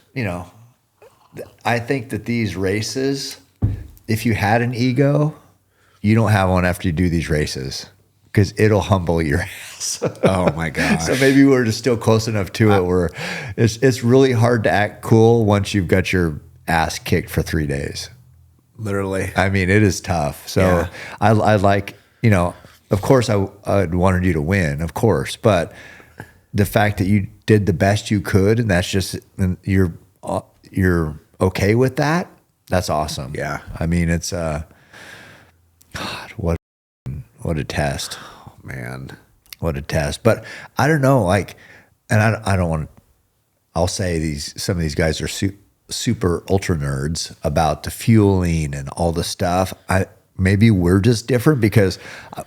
I think that these races, if you had an ego, you don't have one after you do these races because it'll humble your ass. Oh my gosh. So maybe we're just still close enough to it where it's really hard to act cool once you've got your ass kicked for 3 days. Literally. I mean, it is tough. So Yeah. I like, of course I wanted you to win, of course, but the fact that you did the best you could and that's just, and you're okay with that. That's awesome. Yeah. I mean, it's, God, what a test. Oh, man. What a test. But I don't know, like, and I don't want to, I'll say some of these guys are super ultra nerds about the fueling and all the stuff. Maybe we're just different because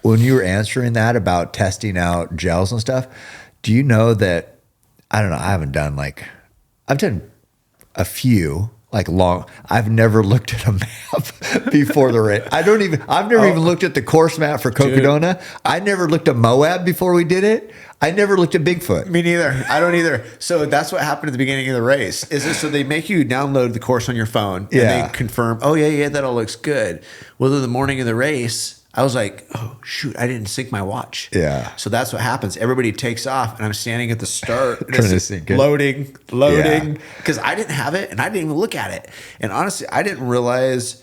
when you were answering that about testing out gels and stuff, do you know that, I don't know, I've done a few I've never looked at a map before the race. I've never even looked at the course map for Cocodona. I never looked at Moab before we did it. I never looked at Bigfoot. Me neither. I don't either. So that's what happened at the beginning of the race. So they make you download the course on your phone and they confirm, oh yeah, that all looks good. Well, in the morning of the race, I was like, oh shoot, I didn't sync my watch. Yeah. So that's what happens. Everybody takes off and I'm standing at the start trying to sync it. loading because I didn't have it and I didn't even look at it. And honestly, I didn't realize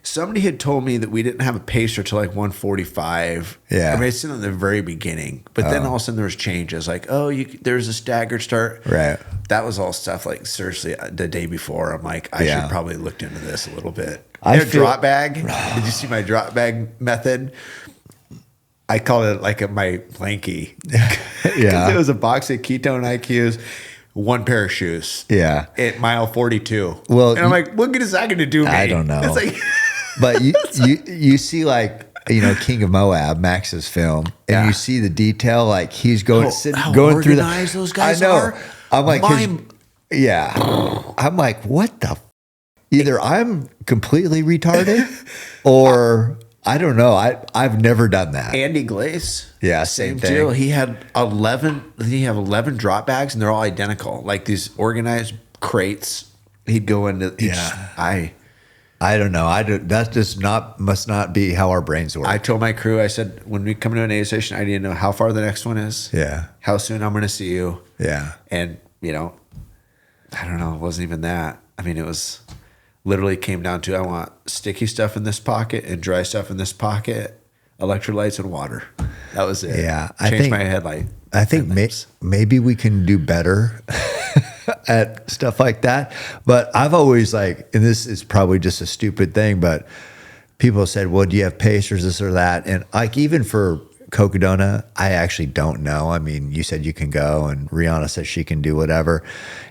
somebody had told me that we didn't have a pacer till like 145. Yeah. I mean, it's in the very beginning, but then all of a sudden there was changes like, there's a staggered start. Right. That was all stuff like seriously the day before. I'm like, I should probably looked into this a little bit. Drop bag. Did you see my drop bag method? I call it like my blankie. Yeah. It was a box of Ketone IQs, one pair of shoes. Yeah. At mile 42. Well, and I'm like, what good is that going to do me? I don't know. It's like, but you see King of Moab, Max's film, and you see the detail, like he's going through the. Those guys I know. are. I'm like, I'm like, what the? Either I'm completely retarded, or I don't know. I've never done that. Andy Glaze. Yeah, same thing. Deal. He had 11. He have 11 drop bags, and they're all identical, like these organized crates. He'd go into each. I don't know. That's just must not be how our brains work. I told my crew, I said, when we come to an aid station, I need to know how far the next one is. Yeah. How soon I'm going to see you. Yeah. And, I don't know. It wasn't even that. I mean, it was literally came down to I want sticky stuff in this pocket and dry stuff in this pocket, electrolytes and water. That was it. Yeah. Changed my headlight. I think maybe we can do better at stuff like that. But I've always and this is probably just a stupid thing, but people said, well, do you have pacers, this or that? And even for Cocodona, I actually don't know. I mean, you said you can go and Rihanna says she can do whatever.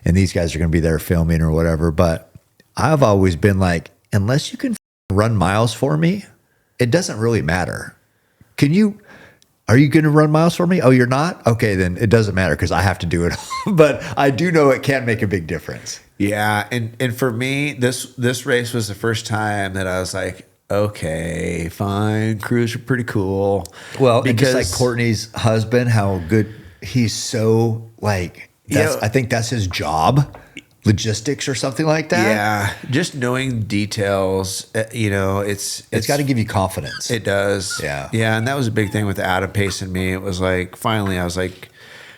And these guys are going to be there filming or whatever. But I've always been like, unless you can run miles for me, it doesn't really matter. Are you going to run miles for me? Oh, you're not? Okay, then it doesn't matter because I have to do it. But I do know it can make a big difference. Yeah, and for me, this race was the first time that I was like, okay, fine, crews are pretty cool. Well, because just like Courtney's husband, how good he's so I think that's his job. Logistics or something like that. Yeah, just knowing details, it's got to give you confidence. It does. Yeah. And that was a big thing with Adam pacing me. It was like, finally, I was like,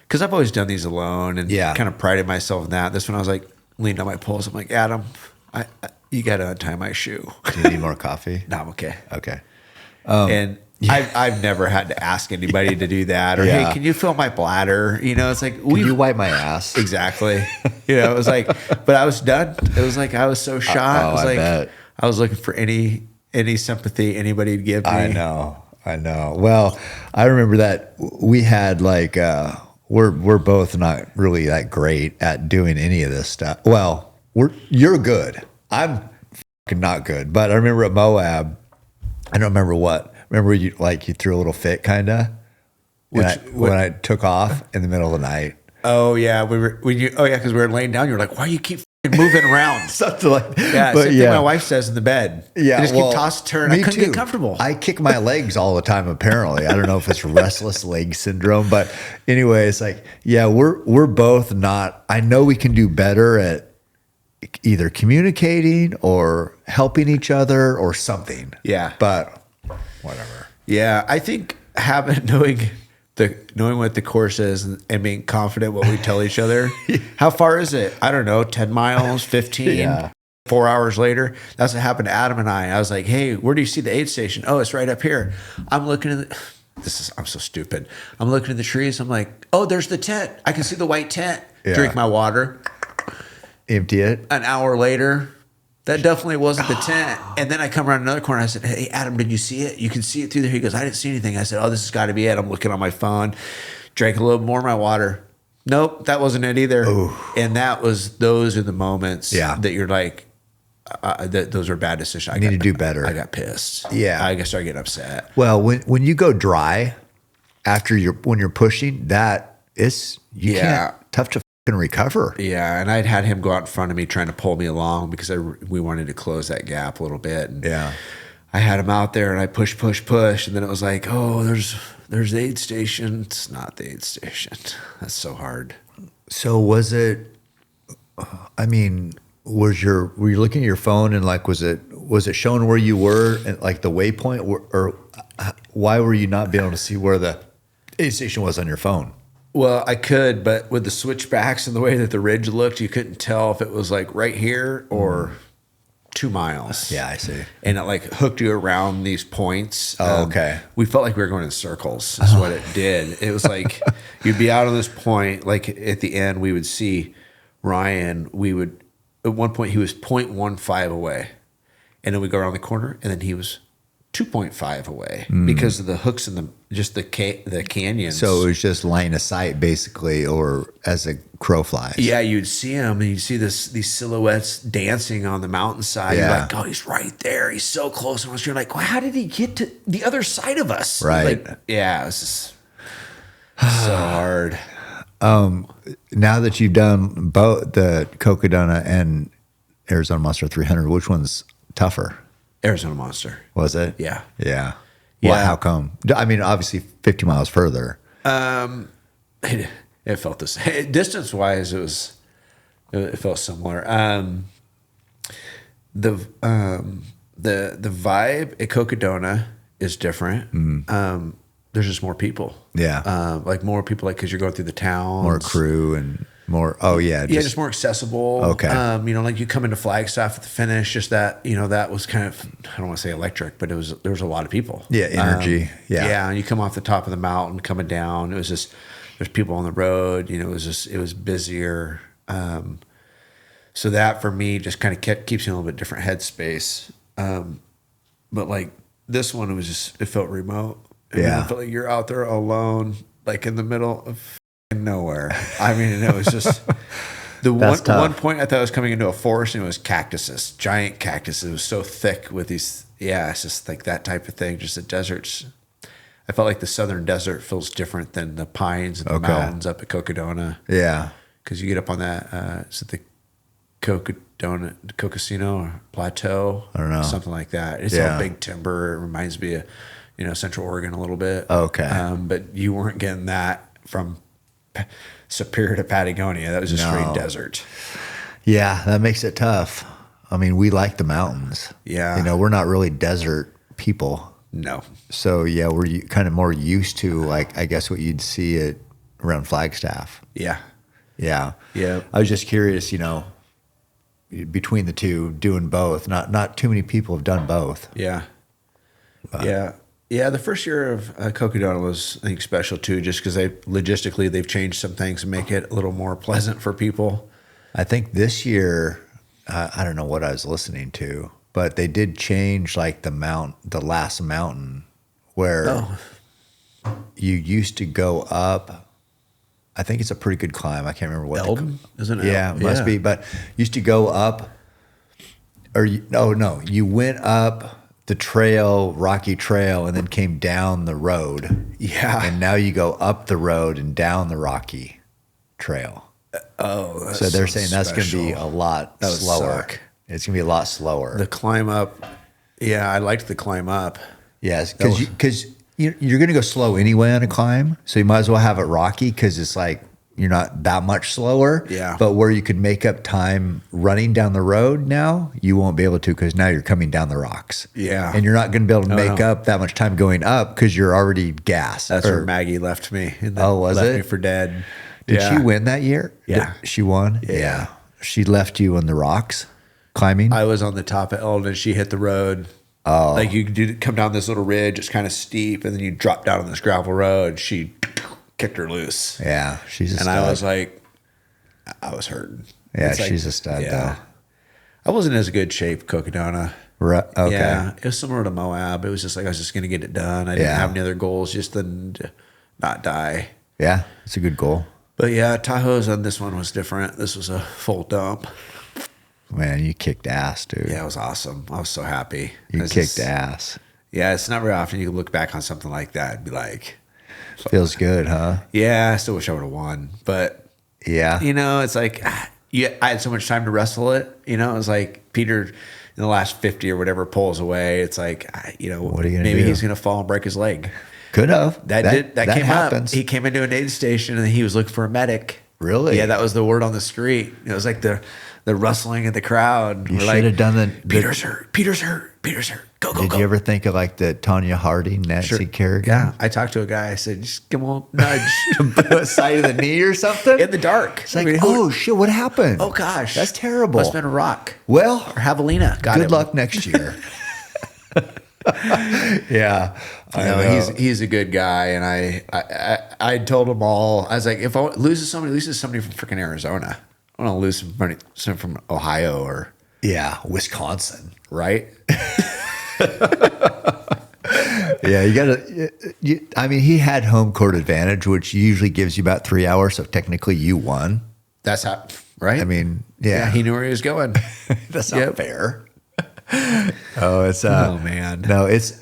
because I've always done these alone and kind of prided myself in that. This one, I was like, leaned on my poles. I'm like, Adam, you got to untie my shoe. Do you need more coffee? No, I'm okay. Okay. And I've never had to ask anybody to do that or, hey, can you fill my bladder? It's like, can you wipe my ass? Exactly. It was like, but I was done. It was like, I was so shocked. I was like, bet. I was looking for any sympathy anybody would give me. I know. Well, I remember that we had we're both not really that great at doing any of this stuff. Well, you're good. I'm not good. But I remember at Moab, I don't remember what. Remember you threw a little fit kind of when I took off in the middle of the night. Oh yeah, because we were laying down. You were like, "Why do you keep moving around. Something like Yeah, but same thing my wife says in the bed. Yeah, I just keep tossing, turning. I couldn't get comfortable. I kick my legs all the time. Apparently, I don't know if it's restless leg syndrome, but anyway, it's like, yeah, we're both not. I know we can do better at either communicating or helping each other or something. Yeah, but whatever. Yeah, I think knowing what the course is and being confident what we tell each other. How far is it? I don't know, 10 miles, 15. Yeah. 4 hours later, that's what happened to Adam and I. I was like, hey, where do you see the aid station? Oh, it's right up here. I'm looking at I'm so stupid. I'm looking at the trees. I'm like, oh, there's the tent. I can see the white tent. Yeah. Drink my water. Empty it. An hour later, that definitely wasn't the tent. And then I come around another corner. I said, hey, Adam, did you see it? You can see it through there. He goes, I didn't see anything. I said, oh, this has got to be it. I'm looking on my phone. Drank a little more of my water. Nope, that wasn't it either. Ooh. And those are the moments that you're like, those are bad decisions. I need to do better. I got pissed. Yeah. I started getting upset. Well, when you go dry when you're pushing, that is, tough to recover. Yeah, and I'd had him go out in front of me trying to pull me along because we wanted to close that gap a little bit. And I had him out there and I push, and then it was like, oh, there's the aid station. It's not the aid station. That's so hard. So was it? I mean, were you looking at your phone and like was it showing where you were at like the waypoint, or why were you not being able to see where the aid station was on your phone? Well, I could, but with the switchbacks and the way that the ridge looked, you couldn't tell if it was like right here or 2 miles. Yeah, I see. And it like hooked you around these points. Oh, okay. We felt like we were going in circles is what it did. It was like you'd be out on this point, like at the end we would see Ryan, at one point he was 0.15 away. And then we go around the corner and then he was 2.5 away because of the hooks and the canyons. So it was just line of sight basically, or as a crow flies. Yeah, you'd see him and you'd see these silhouettes dancing on the mountainside. Yeah. You're like, oh, he's right there. He's so close. And you're like, well, how did he get to the other side of us? Right. Like, yeah, it was just so hard. Now that you've done both the Cocodona and Arizona Monster 300, which one's tougher? Arizona Monster. Was it? Yeah. Yeah. Yeah. Well, how come? I mean, obviously 50 miles further. It felt the same. Distance wise, it felt similar. The vibe at Cocodona is different. There's just more people. Yeah. Like more people, like because you're going through the town. More crew and more. Oh yeah. Just more accessible. Okay. Like you come into Flagstaff at the finish, just that, that was kind of, I don't want to say electric, but there was a lot of people. Yeah. Energy. Yeah. And you come off the top of the mountain coming down. It was just, there's people on the road, it was busier. So that for me just kind of keeps you in a little bit different headspace. But like this one, it felt remote. I felt like you're out there alone, like in the middle of nowhere. I mean, it was just one point I thought I was coming into a forest and it was cactuses, giant cactuses. It was so thick with these. Yeah, it's just like that type of thing. Just the deserts. I felt like the southern desert feels different than the pines and the mountains up at Cocodona. Yeah, because you get up on that. Is it the Cocodona, Cocosino or Plateau? I don't know, something like that. It's all big timber. It reminds me of Central Oregon a little bit. Okay, but you weren't getting that from Superior to Patagonia. That was just straight desert. Yeah, that makes it tough. I mean, we like the mountains. Yeah. We're not really desert people. No. So, yeah, we're kind of more used to, like, I guess what you'd see around Flagstaff. Yeah. Yeah. Yeah. I was just curious, between the two, doing both. Not too many people have done both. Yeah. Yeah. Yeah, the first year of Cocodona was, I think, special too, just because logistically they've changed some things to make it a little more pleasant for people. I think this year, I don't know what I was listening to, but they did change like the last mountain where you used to go up. I think it's a pretty good climb. I can't remember what. Eldon, isn't it? Yeah, it must be. But used to go up, you went up the trail, rocky trail, and then came down the road. Yeah. And now you go up the road and down the rocky trail. Oh, so they're saying that's going to be a lot slower. It's going to be a lot slower. The climb up. Yeah, I liked the climb up. Yes, because you're going to go slow anyway on a climb, so you might as well have it rocky because it's like you're not that much slower. Yeah. But where you could make up time running down the road now, you won't be able to because now you're coming down the rocks. Yeah. And you're not going to be able to make up that much time going up because you're already gassed. That's where Maggie left me. Was left it? me for dead. Did she win that year? Yeah. She won? Yeah. She left you on the rocks climbing? I was on the top of Eldon. She hit the road. Oh. Like you come down this little ridge. It's kind of steep. And then you drop down on this gravel road. She kicked her loose. Yeah. She's a stud. And I was like, I was hurting. Yeah, she's a stud, though. I wasn't as good shape, Cocodona. Right. Okay. Yeah. It was similar to Moab. It was just like I was just going to get it done. I didn't have any other goals, just to not die. Yeah. It's a good goal. But yeah, Tahoe's on this one was different. This was a full dump. Man, you kicked ass, dude. Yeah, it was awesome. I was so happy. You kicked ass. Yeah, it's not very often you can look back on something like that and be like, feels good, huh? Yeah, I still wish I would have won. But yeah, it's like I had so much time to wrestle it. It was like Peter in the last 50 or whatever pulls away. It's like, what are you gonna maybe do? He's gonna fall and break his leg. Could have. That came happens. Up. He came into an aid station and he was looking for a medic. Really? Yeah, that was the word on the street. It was like the rustling in the crowd. You should have done the Peter's hurt. Peter's hurt. Peter's hurt. Go. Did you ever think of like the Tanya Harding, Nancy Kerrigan? Yeah, I talked to a guy. I said, just give him a nudge. Side of the knee or something? In the dark. It's like, oh shit, what happened? Oh gosh. That's terrible. Must have been a rock. Well, or javelina. Good luck next year. Yeah. He's a good guy. And I told him all, I was like, if I loses somebody from freaking Arizona. I want to lose somebody from Ohio or Wisconsin. Right? Yeah, you got to. I mean, he had home court advantage, which usually gives you about 3 hours. So technically, you won. That's how, right? I mean, yeah, he knew where he was going. That's not fair. Oh man. No, it's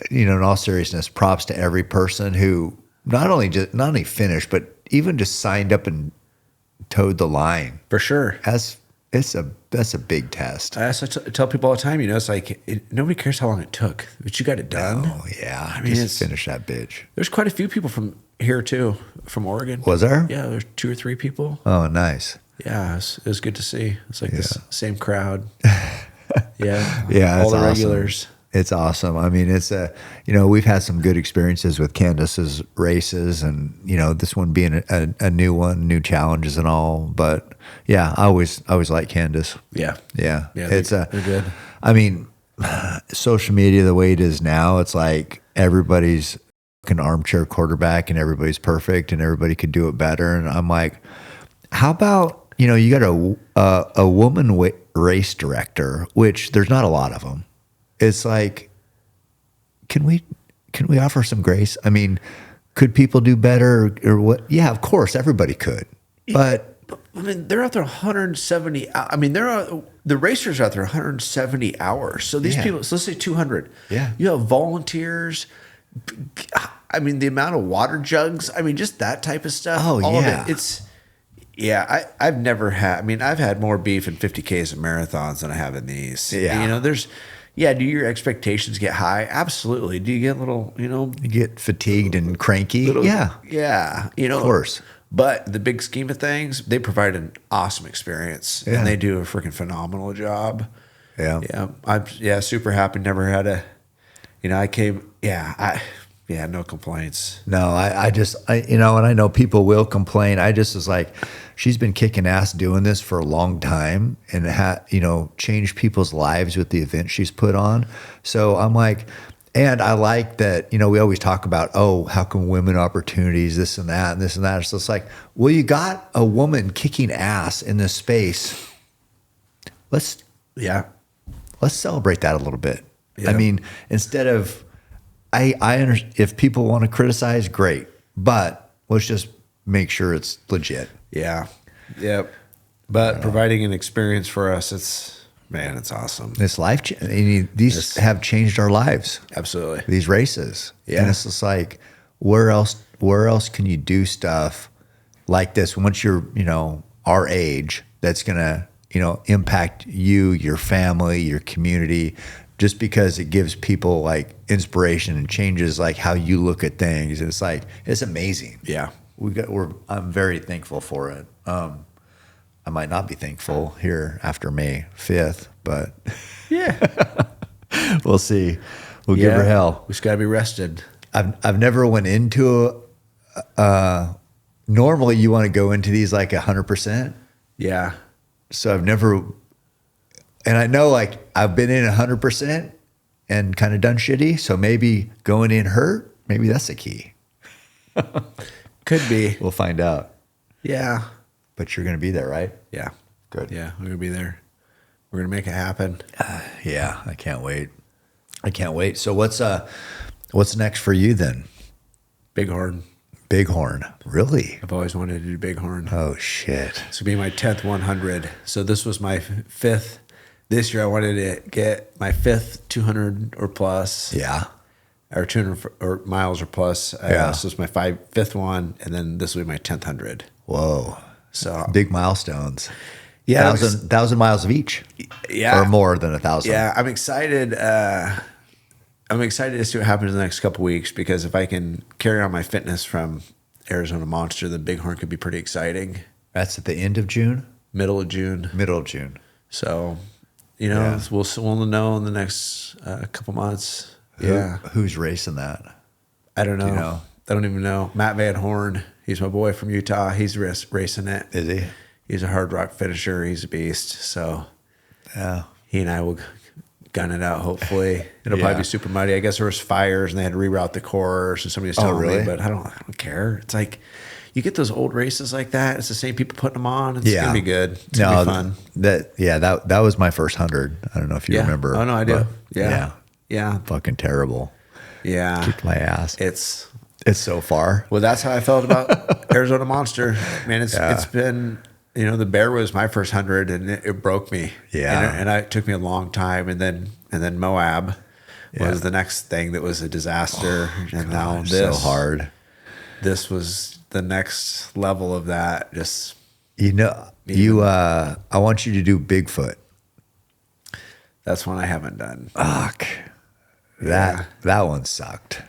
in all seriousness, props to every person who not only finished, but even just signed up and towed the line. For sure. That's a big test. I tell people all the time, it's like nobody cares how long it took, but you got it done. Oh yeah, I mean, just finish that bitch. There's quite a few people from here too, from Oregon. Was there? Yeah, there's 2 or 3 people. Oh, nice. Yeah, it was good to see. It's like this same crowd. Yeah, all the awesome. regulars. It's awesome. I mean, it's we've had some good experiences with Candace's races, and this one being a new one, new challenges and all. But yeah, I always like Candace. Yeah. It's they're good. I mean, social media the way it is now, it's like everybody's an armchair quarterback, and everybody's perfect, and everybody could do it better. And I'm like, how about you got a woman race director, which there's not a lot of them. It's like, can we offer some grace? I mean, could people do better or what? Yeah, of course, everybody could. But I mean, they're out there 170. I mean, the racers are out there 170 hours. So these people, so let's say 200. Yeah. You have volunteers. I mean, the amount of water jugs. I mean, just that type of stuff. Oh, all yeah. of it. It's, I've never had, I mean, I've had more beef in 50Ks and marathons than I have in these. Yeah. Do your expectations get high? Absolutely. Do you get a little, you get fatigued and cranky? Yeah. Of course. But the big scheme of things, they provide an awesome experience, and they do a freaking phenomenal job. Yeah. I'm super happy. Never had no complaints. No, I and I know people will complain. I just was like, she's been kicking ass doing this for a long time and changed people's lives with the event she's put on. So I'm like, and I like that, we always talk about, how come women opportunities, this and that and this and that. So it's like, well, you got a woman kicking ass in this space. Let's celebrate that a little bit. Yeah. I mean, instead of, I understand if people want to criticize, great, but let's just make sure it's legit. Yeah. Yep. But providing an experience for us, it's awesome. This these have changed our lives. Absolutely. These races. Yeah. And it's just like, where else can you do stuff like this, once you're, our age, that's going to, impact you, your family, your community, just because it gives people like inspiration and changes like how you look at things. It's like, it's amazing. Yeah. I'm very thankful for it. I might not be thankful here after May 5th, but Yeah. we'll see. We'll give her hell. We just gotta be rested. I've never went into normally you want to go into these like 100%. Yeah. So I've never, and I know like I've been in 100% and kind of done shitty. So maybe going in hurt, maybe that's the key. Could be. We'll find out. Yeah. But you're going to be there, right? Yeah. Good. Yeah. We're gonna be there. We're gonna make it happen. Yeah. I can't wait. So what's next for you then? Bighorn. Bighorn. Really? I've always wanted to do Bighorn. Oh shit. This will be my 10th 100. So this was my 5th. This year I wanted to get my 5th 200 or plus. Yeah. Or 200 or miles or plus. Yeah. So it's my 5th one, and then this will be my 10th 100. Whoa. So Big milestones. yeah, 1,000 miles of each. Yeah. Or more than 1,000. Yeah, I'm excited. I'm excited to see what happens in the next couple of weeks, because if I can carry on my fitness from Arizona Monster, then Bighorn could be pretty exciting. That's at the end of June? Middle of June. Middle of June. So, Yeah. we'll know in the next couple months. Yeah. Who's racing that? I don't know. Do you know? I don't even know. Matt Van Horn, he's my boy from Utah. He's racing it. Is he? He's a hard rock finisher. He's a beast. So Yeah. he and I will gun it out. Hopefully, it'll Yeah. probably be super muddy. I guess there was fires and they had to reroute the course, and somebody was telling really? me, but I don't care. It's like you get those old races like that. It's the same people putting them on. It's gonna be good. It's gonna be fun. That was my first 100. I don't know if you remember. Oh no, I do. but Yeah. Yeah. Fucking terrible. Yeah. Kicked my ass. It's So far. well, that's how I felt about Arizona Monster. Man, it's been, the Bear was my first 100, and it broke me. Yeah. And it took me a long time, and then Moab was the next thing that was a disaster, and now Gosh, this so hard. This was the next level of that. Just I want you to do Bigfoot. that's one I haven't done. Fuck. That one sucked.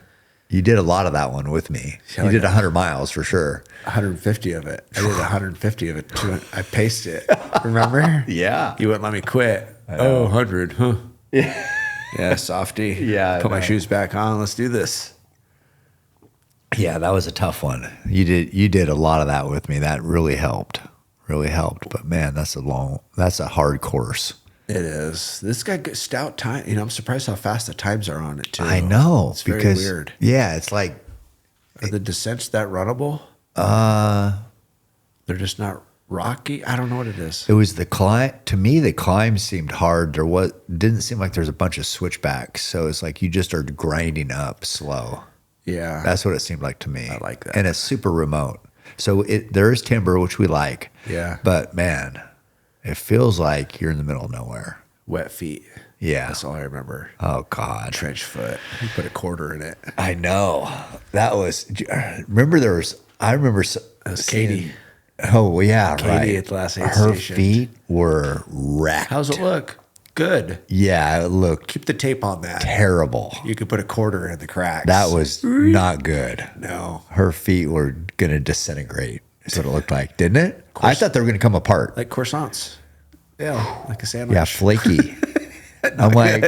You did a lot of that one with me. Yeah, You like did 100 miles for sure. 150 of it. I did 150 of it too. I paced it. Remember? Yeah. You wouldn't let me quit. Oh, 100, huh? Yeah. Yeah, softy. Yeah, I Put my know. shoes back on. Let's do this. Yeah, that was a tough one. You did a lot of that with me. That really helped. Really helped. But man, that's a hard course. It is. This guy got stout time. I'm surprised how fast the times are on it too. I know. It's very because, weird. Yeah, it's like Are the descents that runnable? They're just not rocky. I don't know what it is. it was the climb. To me, the climb seemed hard. Didn't seem like there's a bunch of switchbacks. So it's like you just are grinding up slow. Yeah. That's what it seemed like to me. I like that. And it's super remote. So there is timber, which we like. Yeah. But man, it feels like you're in the middle of nowhere. Wet feet. Yeah. That's all I remember. Oh God. Trench foot. You put a quarter in it. I know. That was. Remember there was. I remember. was Katie. Oh yeah, Katie right. at the last aid Her station. feet were wrecked. How's it look? Good. Yeah, it looked Keep the tape on that. terrible. You could put a quarter in the cracks. That was not good. no. Her feet were gonna disintegrate. Is what it looked like, didn't it? I thought they were gonna come apart. Like croissants. Yeah, like a sandwich. Yeah, flaky. I'm like,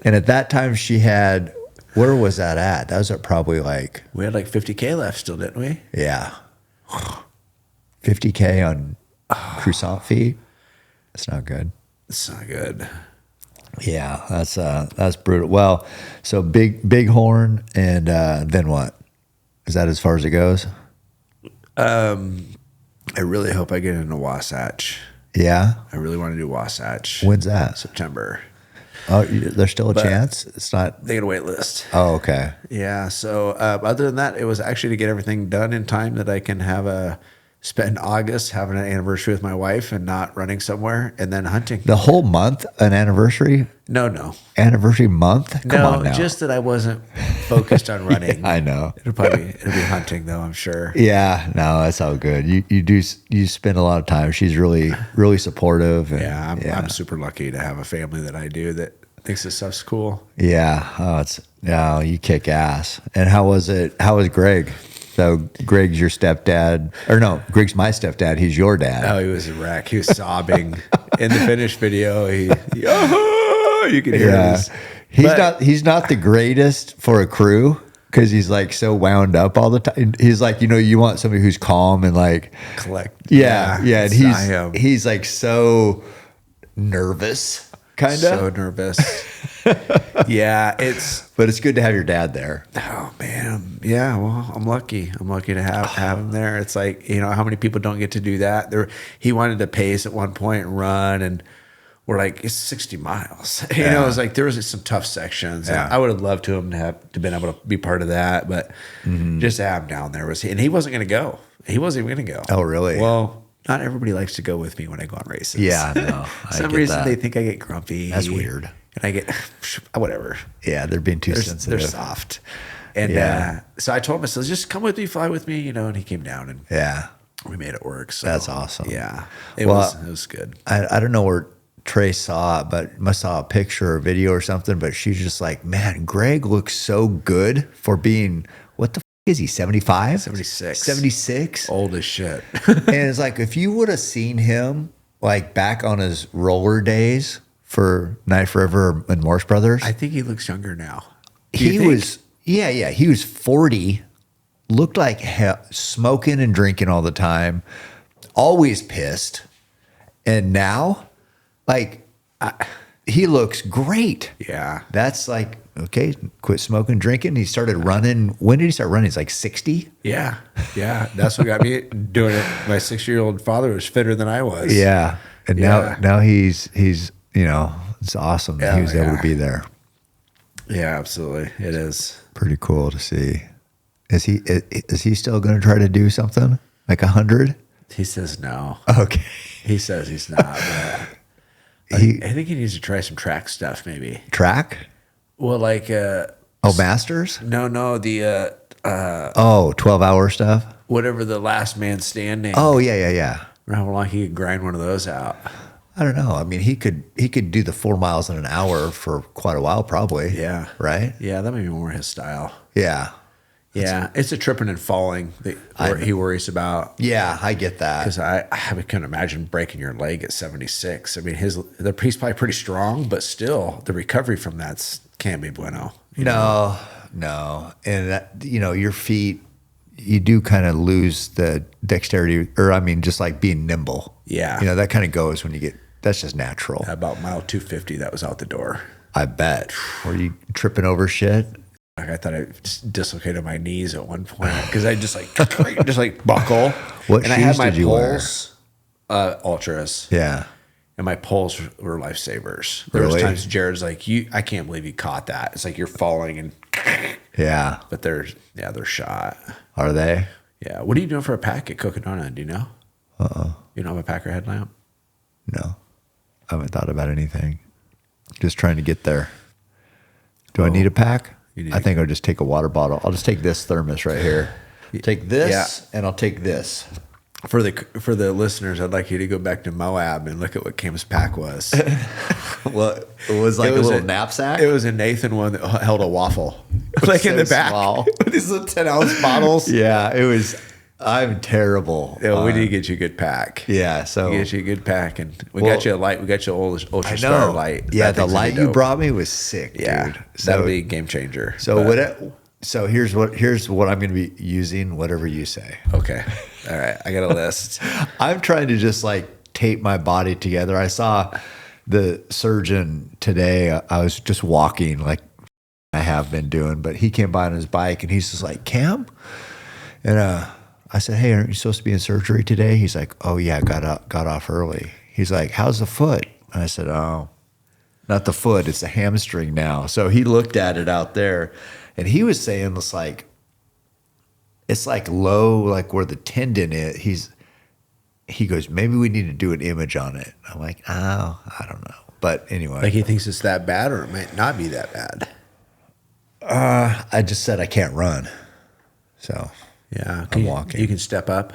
and at that time she had. Where was that at? That was at probably like, We had like 50K left still, didn't we? yeah, 50K on croissant feet. That's not good. It's not good. Yeah, that's brutal. Well, so Bighorn, and then what? Is that as far as it goes? I really hope I get into Wasatch. Yeah. I really want to do Wasatch. When's that? September. Oh, there's still a chance. It's not. They got a wait list. Oh, okay. Yeah. So other than that, it was actually to get everything done in time that I can have spend August having an anniversary with my wife and not running somewhere and then hunting. The whole month, an anniversary. No. Anniversary month? Come on now. Just that I wasn't focused on running. I know. It'll be hunting though, I'm sure. Yeah, no, that's all good. You spend a lot of time. She's really supportive. And, I'm super lucky to have a family that I do that thinks this stuff's cool. Yeah. You kick ass. And how was it? How was Greg? So Greg's your stepdad, or no, Greg's my stepdad. He's your dad. Oh, he was a wreck. He was sobbing in the finished video. You can hear He's not the greatest for a crew because he's like so wound up all the time. He's like, you want somebody who's calm and like collect. Yeah. And he's like so nervous, kind of. So nervous. Yeah, but it's good to have your dad there. Oh man, yeah. Well, I'm lucky. I'm lucky to have him there. It's like, how many people don't get to do that. He wanted to pace at one point and run, and we're like, it's 60 miles. It was like there was some tough sections. Yeah. I would have loved to been able to be part of that, but just to have him down there and he wasn't going to go. He wasn't even going to go. Oh, really? Well, not everybody likes to go with me when I go on races. Yeah, no. For some reason they think I get grumpy. That's weird. And I get whatever. Yeah, they're being too sensitive. They're soft. And so I told him, I said, just come with me, fly with me, and he came down and we made it work. So that's awesome. Yeah. It was good. I don't know where Trey saw it, but must saw a picture or video or something, but she's just like, man, Greg looks so good for being, what the is he, 75? 76. 76? Old as shit. And it's like, if you would have seen him like back on his roller days for Knife River and Morse Brothers. I think he looks younger now. He was 40, looked like hell, smoking and drinking all the time, always pissed. And now, he looks great. Yeah. That's like, okay, quit smoking, drinking. He started running. When did he start running? He's like 60? Yeah. That's what got me doing it. My 6-year-old father was fitter than I was. Yeah. And now he's it's awesome that he was able to be there. Yeah, absolutely. It is pretty cool to see. Is he still going to try to do something like 100? He says no. Okay. He says he's not. But I think he needs to try some track stuff, maybe. Track? Well, Masters? No, the 12-hour stuff? Whatever, the last man standing. Oh, yeah. How long he could grind one of those out? I don't know. I mean, he could do the 4 miles in an hour for quite a while, probably. Yeah. Right? Yeah, that may be more his style. Yeah. Yeah, it's a tripping and falling that he worries about. Yeah, I get that. Because I couldn't imagine breaking your leg at 76. I mean, he's probably pretty strong, but still, the recovery from that can't be bueno. No. And that, your feet, you do kind of lose the dexterity, or I mean, just like being nimble. Yeah. That kind of goes when you get, that's just natural. About mile 250, that was out the door. I bet. Were you tripping over shit? I thought I just dislocated my knees at one point because I just buckle. What and shoes I had my did you poles, Ultras. Yeah. And my poles were lifesavers. There was times Jared's like, I can't believe you caught that. It's like you're falling and yeah. But they're shot. Are they? Yeah. What are you doing for a pack at Cocodona? Do you know? You don't have a packer headlamp? No. I haven't thought about anything. Just trying to get there. Do I need a pack? I think I'll just take a water bottle. I'll just take this thermos right here. Take this, and I'll take this. For the listeners, I'd like you to go back to Moab and look at what Kim's pack was. Well, it was like a little knapsack? It was a Nathan one that held a waffle. Like in the back. Small. With these little 10-ounce bottles. Yeah, it was. I'm terrible. Yeah, we need to get you a good pack. Yeah, so. Get you a good pack. And we got you a light. We got you an Ultra Star light. Yeah, the light you brought me was sick, dude. So, that'll be a game changer. So here's what I'm going to be using, whatever you say. Okay. All right. I got a list. I'm trying to just tape my body together. I saw the surgeon today. I was just walking like I have been doing, but he came by on his bike and he's just like, Cam? And I said, hey, aren't you supposed to be in surgery today? He's like, oh yeah, got off early. He's like, how's the foot? And I said, oh, not the foot, it's the hamstring now. So he looked at it out there and he was saying it's like low, like where the tendon is. He goes, maybe we need to do an image on it. I'm like, oh, I don't know. But anyway, Like he thinks it's that bad, or it might not be that bad. I just said I can't run, so Yeah, I'm walking. You can step up.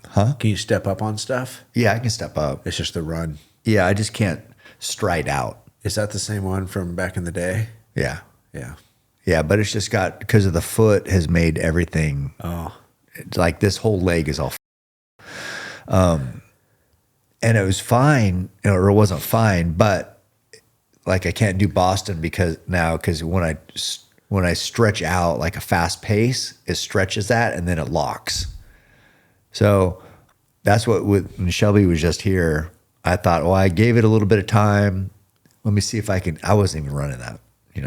Huh? Can you step up on stuff? Yeah, I can step up. It's just the run. Yeah, I just can't stride out. Is that the same one from back in the day? Yeah, Yeah. yeah, but it's just got because of the foot has made everything. Oh, It's like this whole leg is all. And it was fine, or it wasn't fine, but like I can't do Boston because when I stretch out like a fast pace, it stretches that and then it locks. So that's what when Shelby was just here, I thought, well, I gave it a little bit of time. Let me see if I can. I wasn't even running that.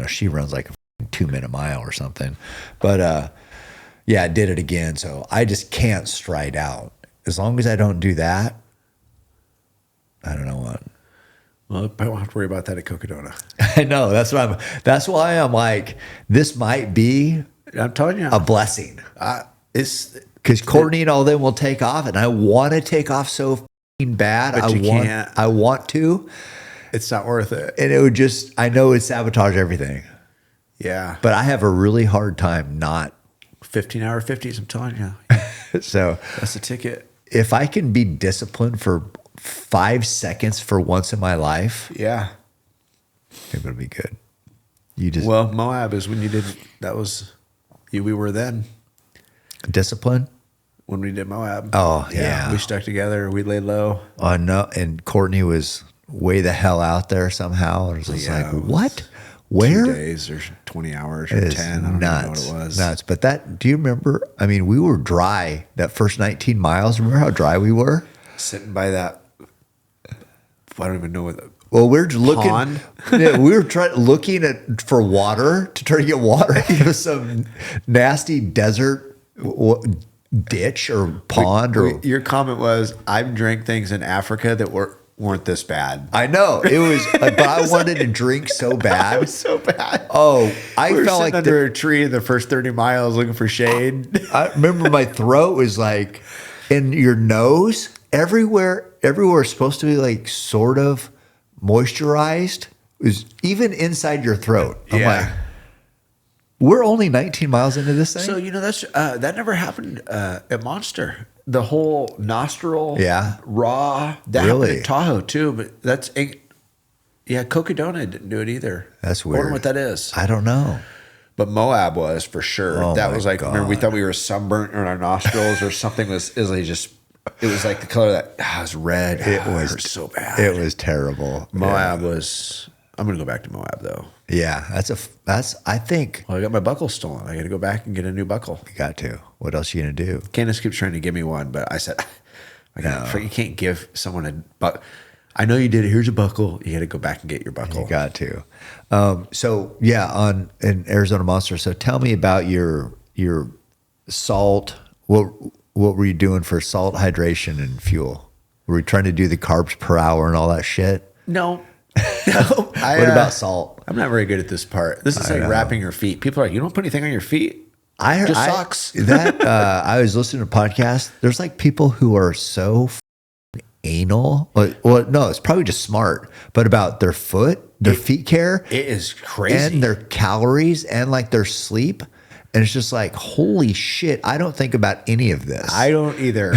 She runs like a 2-minute mile or something, but yeah, I did it again. So I just can't stride out. As long as I don't do that, I don't know what. well, I won't have to worry about that at Cocodona. I know. That's why I'm like, this might be I'm telling you, a blessing. it's Because Courtney and all them will take off, and I want to take off so f***ing bad. But you can't. I want to, it's not worth it. and it would just. I know it'd sabotage everything, Yeah, but I have a really hard time not. 15-hour 50s. I'm telling you, So that's the ticket. if I can be disciplined for 5 seconds for once in my life, Yeah. I think it'll be good. You just Well, Moab is when you did. That was we were then discipline. when we did Moab. Oh, yeah. We stuck together. We laid low. Oh no! And Courtney was way the hell out there somehow. It was just Yeah, like, it was what? Where? 2 days or 20 hours or It is 10. I don't nuts, even know what it was. nuts. But do you remember? I mean, we were dry that first 19 miles. Remember how dry we were? Sitting by that. I don't even know what. Well, we're looking. Pond? Yeah, we were looking for water to try to get water out of some nasty desert ditch or pond or. Your comment was, I've drank things in Africa that weren't this bad. I know it was, but I wanted to drink so bad. It was so bad. Oh, I We were felt sitting like under a tree in the first 30 miles looking for shade. I remember my throat was like, in your nose, everywhere is supposed to be like sort of moisturized. It was even inside your throat. I'm like, we're only 19 miles into this thing. So that's that never happened at Monster. The whole nostril, raw. That Really? happened at Tahoe too, but Cocodona didn't do it either. That's I wonder weird. what that is. I don't know. But Moab was for sure. Oh that my was like, remember, we God. thought we were sunburnt in our nostrils or something. It was like the color that it was red. It was hurt so bad. It was terrible. Moab was. I'm gonna go back to Moab though. Yeah, that's. I think Well, I got my buckle stolen. I got to go back and get a new buckle. you got to. What else you gonna do? Candace keeps trying to give me one, but I said, you can't give someone a buckle. I know you did it. Here's a buckle. You got to go back and get your buckle. You got to. So yeah, in Arizona Monster. So tell me about your salt. What were you doing for salt, hydration, and fuel? Were we trying to do the carbs per hour and all that shit? No. What about salt? I'm not very good at this part. This is like wrapping your feet. People are like, you don't put anything on your feet? I heard Just socks. That I was listening to a podcast. There's like people who are so anal. Well, no, it's probably just smart, but about their feet care. It is crazy. And their calories and like their sleep. And it's just like, holy shit, I don't think about any of this. I don't either.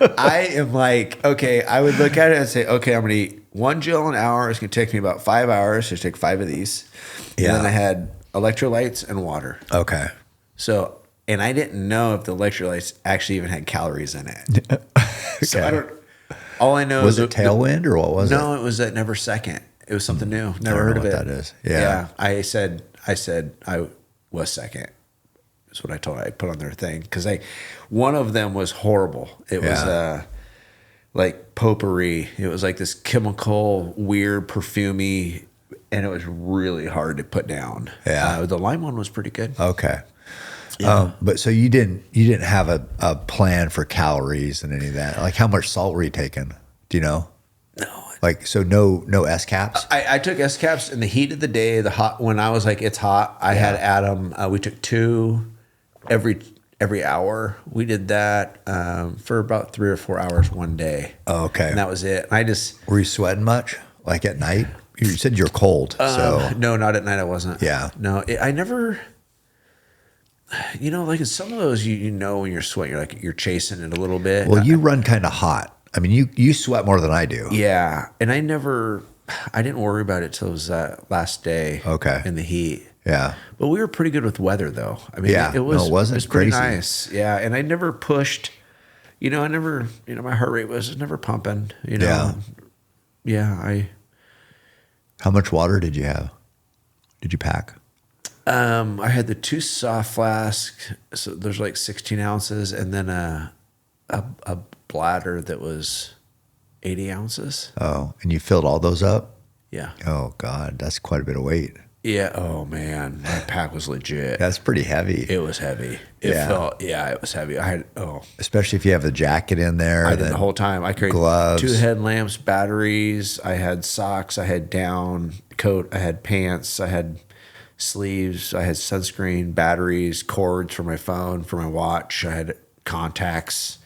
I am like, okay, I would look at it and say, okay, I'm going to eat 1 Jill an hour. It's going to take me about 5 hours. Just take 5 of these. Yeah. And then I had electrolytes and water. Okay. So, and I didn't know if the electrolytes actually even had calories in it. So I don't, all I know Was is it Tailwind or what was it? No, it was at Never Second. It was something new. Never don't heard know of what it. that is. Yeah. I said I was second. That's what I put on their thing. Cause one of them was horrible. It was like potpourri. It was like this chemical, weird, perfumey, and it was really hard to put down. Yeah. The lime one was pretty good. Okay. Yeah. But so you didn't have a plan for calories and any of that. Like how much salt were you taking? Do you know? No. Like, so no S caps? I took S caps in the heat of the day, when I was like, it's hot. I had Adam, we took 2 every hour. We did that for about 3 or 4 hours one day. Oh, okay. And that was it. Were you sweating much? Like at night? You said you're cold. So No, not at night. I wasn't. Yeah. No, I never. Like in some of those, you know when you're sweating, you're chasing it a little bit. well, you run kind of hot. I mean, you sweat more than I do. Yeah, and I didn't worry about it till it was that last day. Okay. In the heat. Yeah. But we were pretty good with weather, though. I mean, Yeah. it was. No, it wasn't It was pretty crazy. nice. Yeah, and I never pushed. I never. My heart rate was never pumping. Yeah. Yeah. How much water did you have? Did you pack? I had the 2 soft flasks. So there's like 16 ounces, and then a bladder that was 80 ounces. Oh, and you filled all those up? Yeah. Oh God, that's quite a bit of weight. Yeah. Oh man, my pack was legit. That's pretty heavy. It was heavy. It was heavy. Especially if you have the jacket in there. I did then the whole time. I carried gloves. 2 headlamps, batteries. I had socks. I had down coat. I had pants. I had sleeves. I had sunscreen, batteries, cords for my phone, for my watch. I had contacts,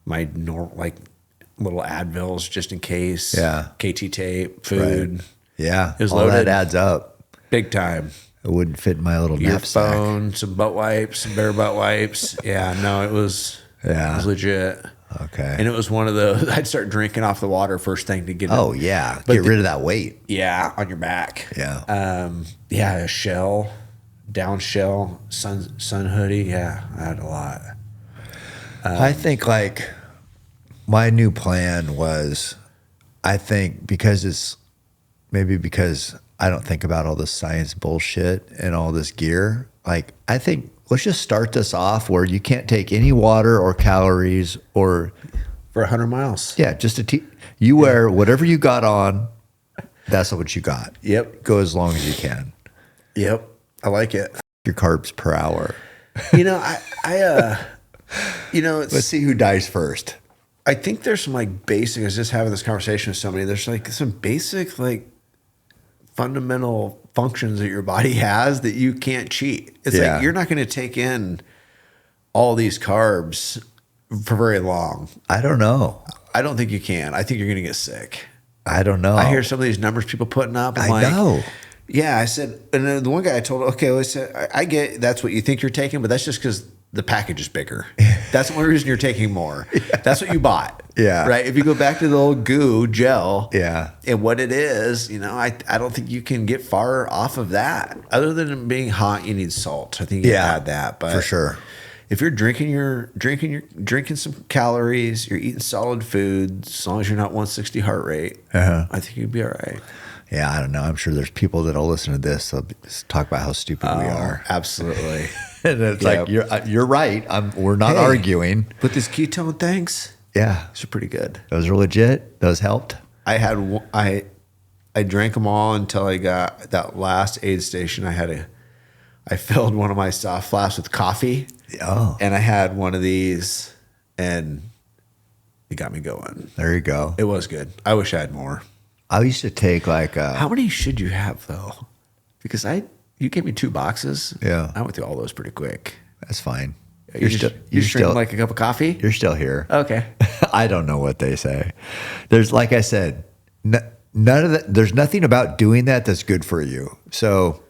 my little Advils just in case. Yeah. KT tape, food. Right. Yeah. It was all loaded. that adds up. Big time. It wouldn't fit in my little Your knapsack. phone, some butt wipes, some bare butt wipes. Yeah, no, it was legit. Okay. And it was one of those, I'd start drinking off the water first thing to get Oh it. yeah. But Get rid of that weight. Yeah, on your back. Yeah. A shell, down shell, sun hoodie. Yeah, I had a lot. I think like my new plan was, I think because I don't think about all this science bullshit and all this gear. Like, I think let's just start this off where you can't take any water or calories or For 100 miles. yeah, just you wear whatever you got on. That's what you got. Yep. Go as long as you can. Yep. I like it. Your carbs per hour. Let's see who dies first. I think there's some basic, I was just having this conversation with somebody. There's some basic fundamental functions that your body has that you can't cheat. It's Yeah. you're not going to take in all these carbs for very long. I don't know. I don't think you can. I think you're going to get sick. I don't know. I hear some of these numbers people putting up. And I know. Yeah, I said, and then the one guy I told, okay, well, I said, I get that's what you think you're taking, but that's just because the package is bigger. That's the only reason you're taking more. Yeah. That's what you bought. Yeah. Right. If you go back to the old goo gel. Yeah. And what it is, I don't think you can get far off of that. Other than it being hot, you need salt. I think you add that. But for sure. If you're drinking some calories, you're eating solid food, as long as you're not 160 heart rate, I think you'd be all right. Yeah, I don't know. I'm sure there's people that'll listen to this. They'll talk about how stupid we are. Absolutely. And it's like you're right. We're not arguing. But these ketone things, Yeah, those are pretty good. those are legit. Those helped. I drank them all until I got that last aid station. I filled one of my soft flasks with coffee. Oh, And I had one of these, and it got me going. there you go. It was good. I wish I had more. I used to take How many should you have though? Because you gave me 2 boxes. Yeah. I went through all those pretty quick. That's fine. You're just drinking like a cup of coffee? You're still here. Okay. I don't know what they say. There's, like I said, none of that. There's nothing about doing that that's good for you. So,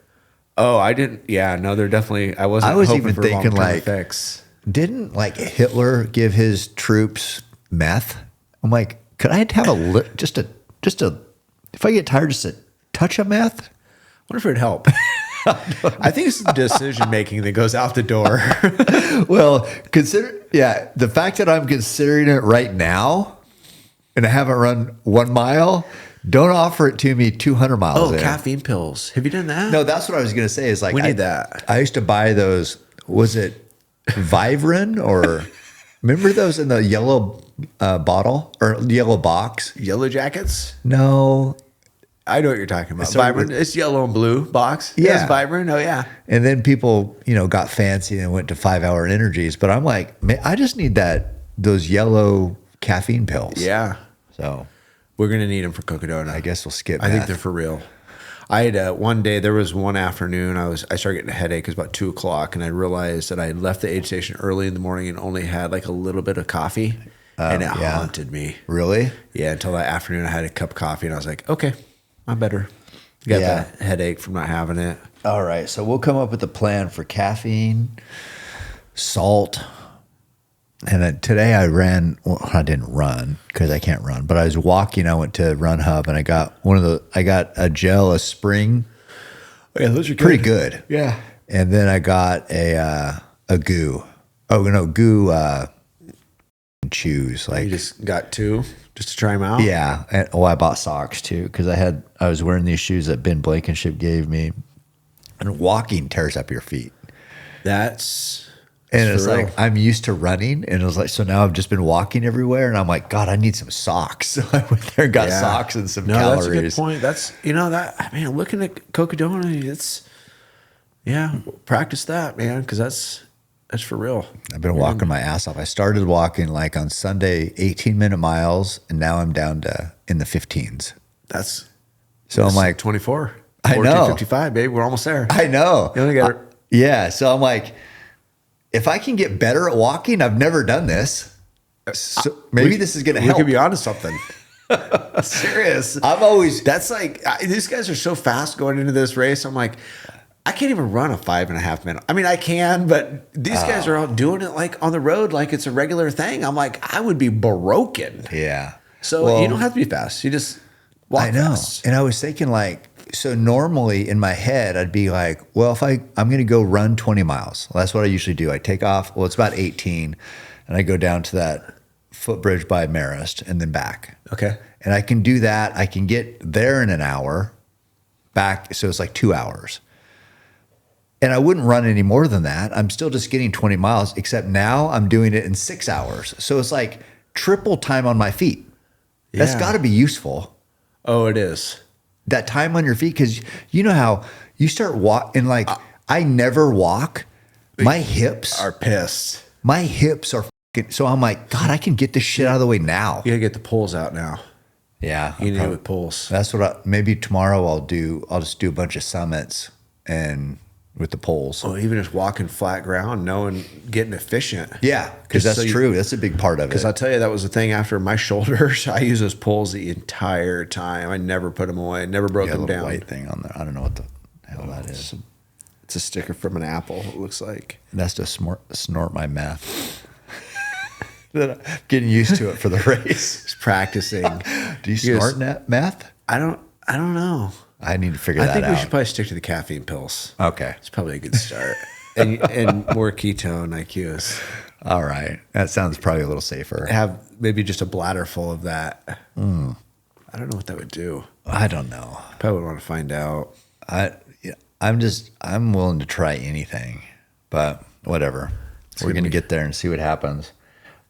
Oh, I didn't. Yeah, no, they're definitely. I was even hoping for thinking long-term effects. didn't like Hitler give his troops meth? I'm like, could I have just a if I get tired, just a touch of meth? Wonder if it'd help. I think it's the decision making that goes out the door. Well, the fact that I'm considering it right now and I haven't run 1 mile, don't offer it to me 200 miles in. Caffeine pills. Have you done that? No, that's what I was going to say is like, We need that. I used to buy those, was it Vivarin or remember those in the yellow bottle or yellow box? Yellow Jackets? No. I know what you're talking about. So Vibrant. It's yellow and blue box. Yeah. It's Vibrant. Oh, yeah. And then people, got fancy and went to 5-hour energies. But I'm like, man, I just need those yellow caffeine pills. Yeah. So We're going to need them for Cocodona. I guess we'll skip I think that. they're for real. I had one day, there was one afternoon, I started getting a headache. It was about 2 o'clock, and I realized that I had left the aid station early in the morning and only had like a little bit of coffee, and it haunted me. Really? Yeah, until that afternoon I had a cup of coffee, and I was like, okay, I'm better. Got Yeah. that headache from not having it. All right. So we'll come up with a plan for caffeine, salt. And then today I ran, well, I didn't run because I can't run, but I was walking. I went to Run Hub and I got a gel, a spring. Yeah, those are Pretty good. Yeah. And then I got a goo. Oh, no, goo chews. Like, You just got 2 just to try them out? yeah. And, I bought socks too because I was wearing these shoes that Ben Blankenship gave me. And walking tears up your feet. And it's like, I'm used to running. And it was like, so now I've just been walking everywhere. And I'm like, God, I need some socks. So I went there and got socks and some calories. That's a good point. That's, looking at Cocodona, practice that, man, because that's for real. I've been walking my ass off. I started walking like on Sunday, 18-minute miles. And now I'm down to in the 15s. So I'm like 24. I know. 55, baby. We're almost there. I know. You only got yeah. So I'm like, if I can get better at walking, I've never done this. So maybe this is going to help. We could be onto something. Serious. That's like, these guys are so fast going into this race. I'm like, I can't even run a 5.5 minute. I mean, I can, but these guys are out doing it like on the road, like it's a regular thing. I'm like, I would be broken. Yeah. So you don't have to be fast. You just walk I know. fast. And I was thinking like, so normally in my head, I'd be like, well, I'm going to go run 20 miles. Well, that's what I usually do. I take off. Well, it's about 18 and I go down to that footbridge by Marist and then back. Okay. And I can do that. I can get there in an hour back. So it's like 2 hours. And I wouldn't run any more than that. I'm still just getting 20 miles, except now I'm doing it in 6 hours. So it's like triple time on my feet. That's got to be useful. Oh, it is. That time on your feet, because you know how you start walking, like I never walk. My hips are pissed. My hips are fucking, so I'm like, God, I can get this shit out of the way now. You gotta get the pulls out now. Yeah. You need it with pulls. That's what maybe tomorrow I'll do. I'll just do a bunch of summits and with the poles. Oh, even just walking flat ground, getting efficient. Yeah, because that's true. That's a big part of it. Because I'll tell you, that was the thing after my shoulders. I use those poles the entire time. I never put them away. Never broke them down. White thing on there. I don't know what the hell that is. It's a sticker from an apple. It looks like. That's to snort my meth. I'm getting used to it for the race. Just practicing. Do you snort meth? I don't know. I need to figure that out. I think we should probably stick to the caffeine pills. Okay. It's probably a good start. and more ketone IQs. All right. That sounds probably a little safer. Have maybe just a bladder full of that. I don't know what that would do. I don't know. Probably would want to find out. I'm willing to try anything, but whatever. We're going to get there and see what happens.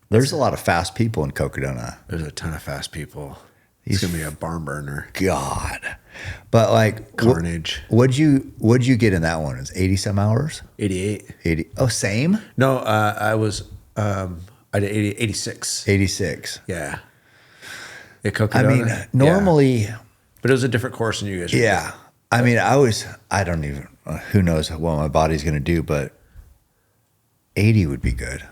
There's a lot of fast people in Cocodona. There's a ton of fast people. He's going to be a barn burner. God. But like carnage. What'd you get in that one? It's 80 some hours? 88. 80. Oh, same? No, I did 86. 86. Yeah. At Cocodona. I mean, normally. Yeah. But it was a different course than you guys. Yeah. I mean, I don't even, who knows what my body's going to do, but 80 would be good.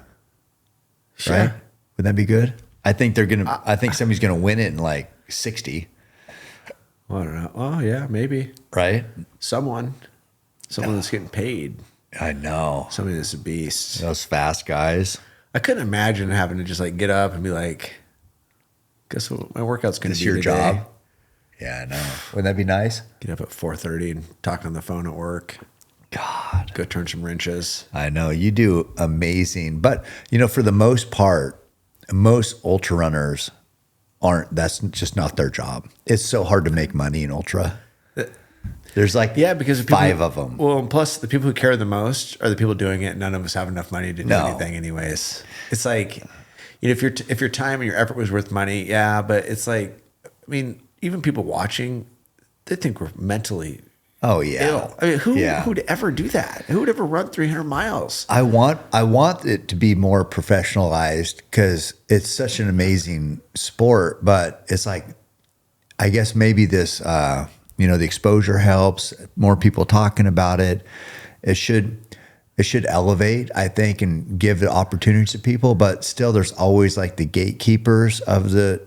Sure. Right? Would that be good? I think I think somebody's going to win it in like 60. Well, I don't know. Oh, yeah, maybe. Right? Someone that's getting paid. I know. Somebody that's a beast. Those fast guys. I couldn't imagine having to just like get up and be like, guess what my workout's going to be your today. job? Yeah, I know. Wouldn't that be nice? Get up at 4:30 and talk on the phone at work. God. Go turn some wrenches. I know. You do amazing. But, for the most part, most ultra runners that's just not their job. It's so hard to make money in ultra. There's like because five of them. Well, and plus the people who care the most are the people doing it. None of us have enough money to do anything anyways. It's like, if your time and your effort was worth money, yeah, but it's like, I mean, even people watching, they think we're mentally ill. I mean, who would ever do that? Who would ever run 300 miles? I want it to be more professionalized because it's such an amazing sport, but it's like, I guess maybe this, the exposure helps, more people talking about it. It should elevate, I think, and give the opportunities to people, but still there's always like the gatekeepers of the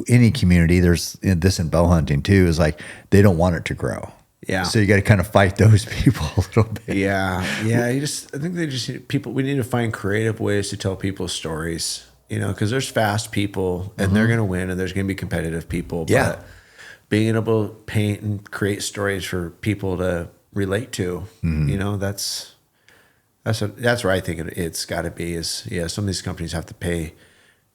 any community, there's this in bow hunting too, is like they don't want it to grow. Yeah. So you got to kind of fight those people a little bit. Yeah. I think they just we need to find creative ways to tell people's stories, because there's fast people and they're going to win and there's going to be competitive people. Yeah. But being able to paint and create stories for people to relate to, that's where I think it's got to be is, some of these companies have to pay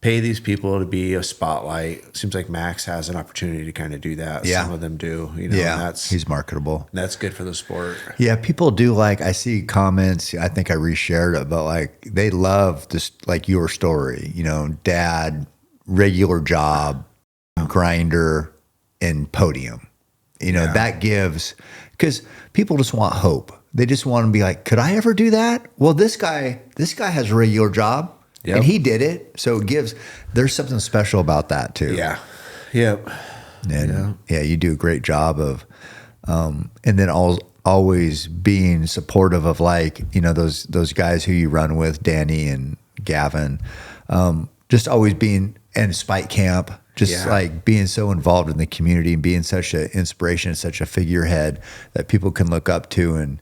these people to be a spotlight. Seems like Max has an opportunity to kind of do that. Yeah. Some of them do, Yeah. He's marketable. That's good for the sport. Yeah. People do I see comments, I think I reshared it, but they love this, your story, dad, regular job, grinder, and podium. That gives, because people just want hope. They just want to be like, could I ever do that? Well, this guy has a regular job. Yep. And he did it. So there's something special about that too. Yeah. Yep. And you do a great job of, and then always being supportive of those guys who you run with, Danny and Gavin, just always being, and Spike Camp, just being so involved in the community and being such an inspiration, such a figurehead that people can look up to and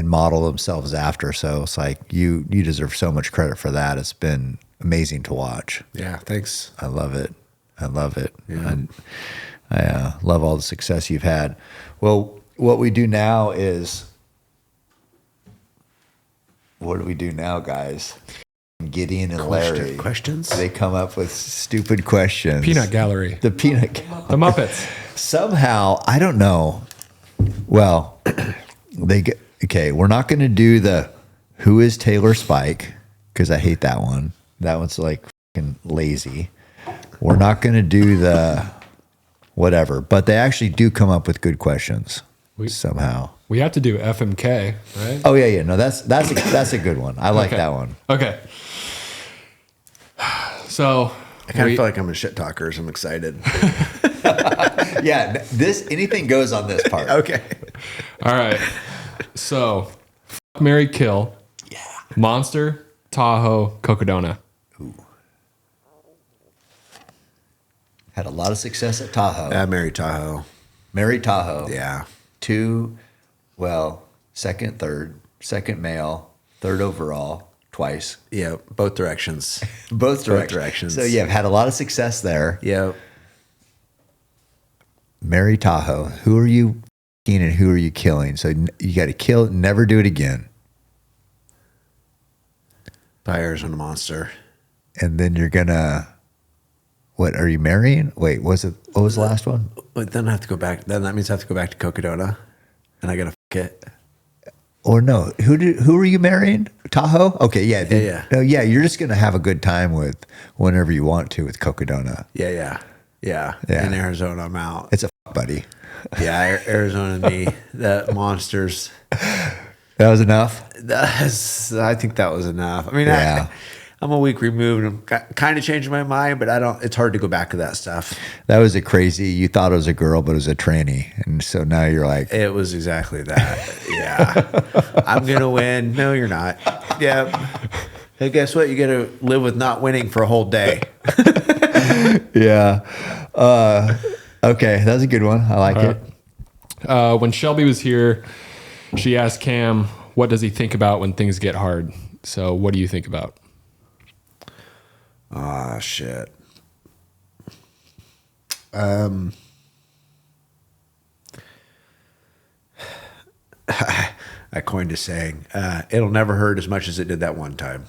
model themselves after. So it's you deserve so much credit for that. It's been amazing to watch. Yeah, thanks. I love it. Yeah. I love all the success you've had. Well, what we do now is, what do we do now, guys? Gideon and Larry. Questions? They come up with stupid questions. Peanut Gallery. The Peanut Gallery. The Muppets. Somehow, I don't know. Well, we're not going to do the who is Taylor Spike, because I hate that one. That one's fucking lazy. We're not going to do the whatever, but they actually do come up with good questions somehow. We have to do FMK, right? Oh yeah. No, that's a good one. I like that one. Okay. So I kind of feel like I'm a shit talker, so I'm excited. Yeah, anything goes on this part. Okay. All right. So, marry, kill. Yeah. Monster, Tahoe, Cocodona. Ooh. Had a lot of success at Tahoe. I married Tahoe. Married Tahoe. Yeah. Second male, third overall, twice. Yeah, both directions. Both directions. So yeah, I've had a lot of success there. Yeah. Marry Tahoe. Who are you f***ing and who are you killing? So you got to kill, never do it again. By Arizona Monster. And then you're gonna, what are you marrying? Wait, what was the last one? But then I have to go back. Then that means I have to go back to Cocodona, and I gotta f*** it. Or no, who are you marrying? Tahoe? Okay, yeah. Yeah. No, yeah, you're just gonna have a good time with whenever you want to with Cocodona. Yeah. In Arizona, I'm out. It's a buddy. Yeah, Arizona and me, the monsters. That was enough? I think that was enough. I mean, yeah. I'm a week removed. I'm kind of changing my mind, but it's hard to go back to that stuff. That was you thought it was a girl, but it was a tranny. And so now you're like. It was exactly that. Yeah. I'm going to win. No, you're not. Yeah. Hey, guess what? You got to live with not winning for a whole day. Yeah. Okay. That was a good one. I like it. When Shelby was here, she asked Cam, what does he think about when things get hard? So what do you think about? Ah, shit. I coined a saying, it'll never hurt as much as it did that one time.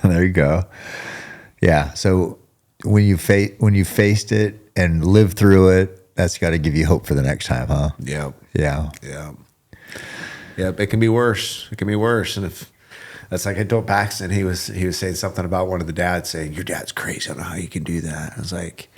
There you go. Yeah. So when you faced it and lived through it, that's got to give you hope for the next time, huh? Yep. Yeah. Yeah. Yep. It can be worse. It can be worse. And if that's like I told Paxton, he was saying something about one of the dads saying, your dad's crazy. I don't know how you can do that. I was like,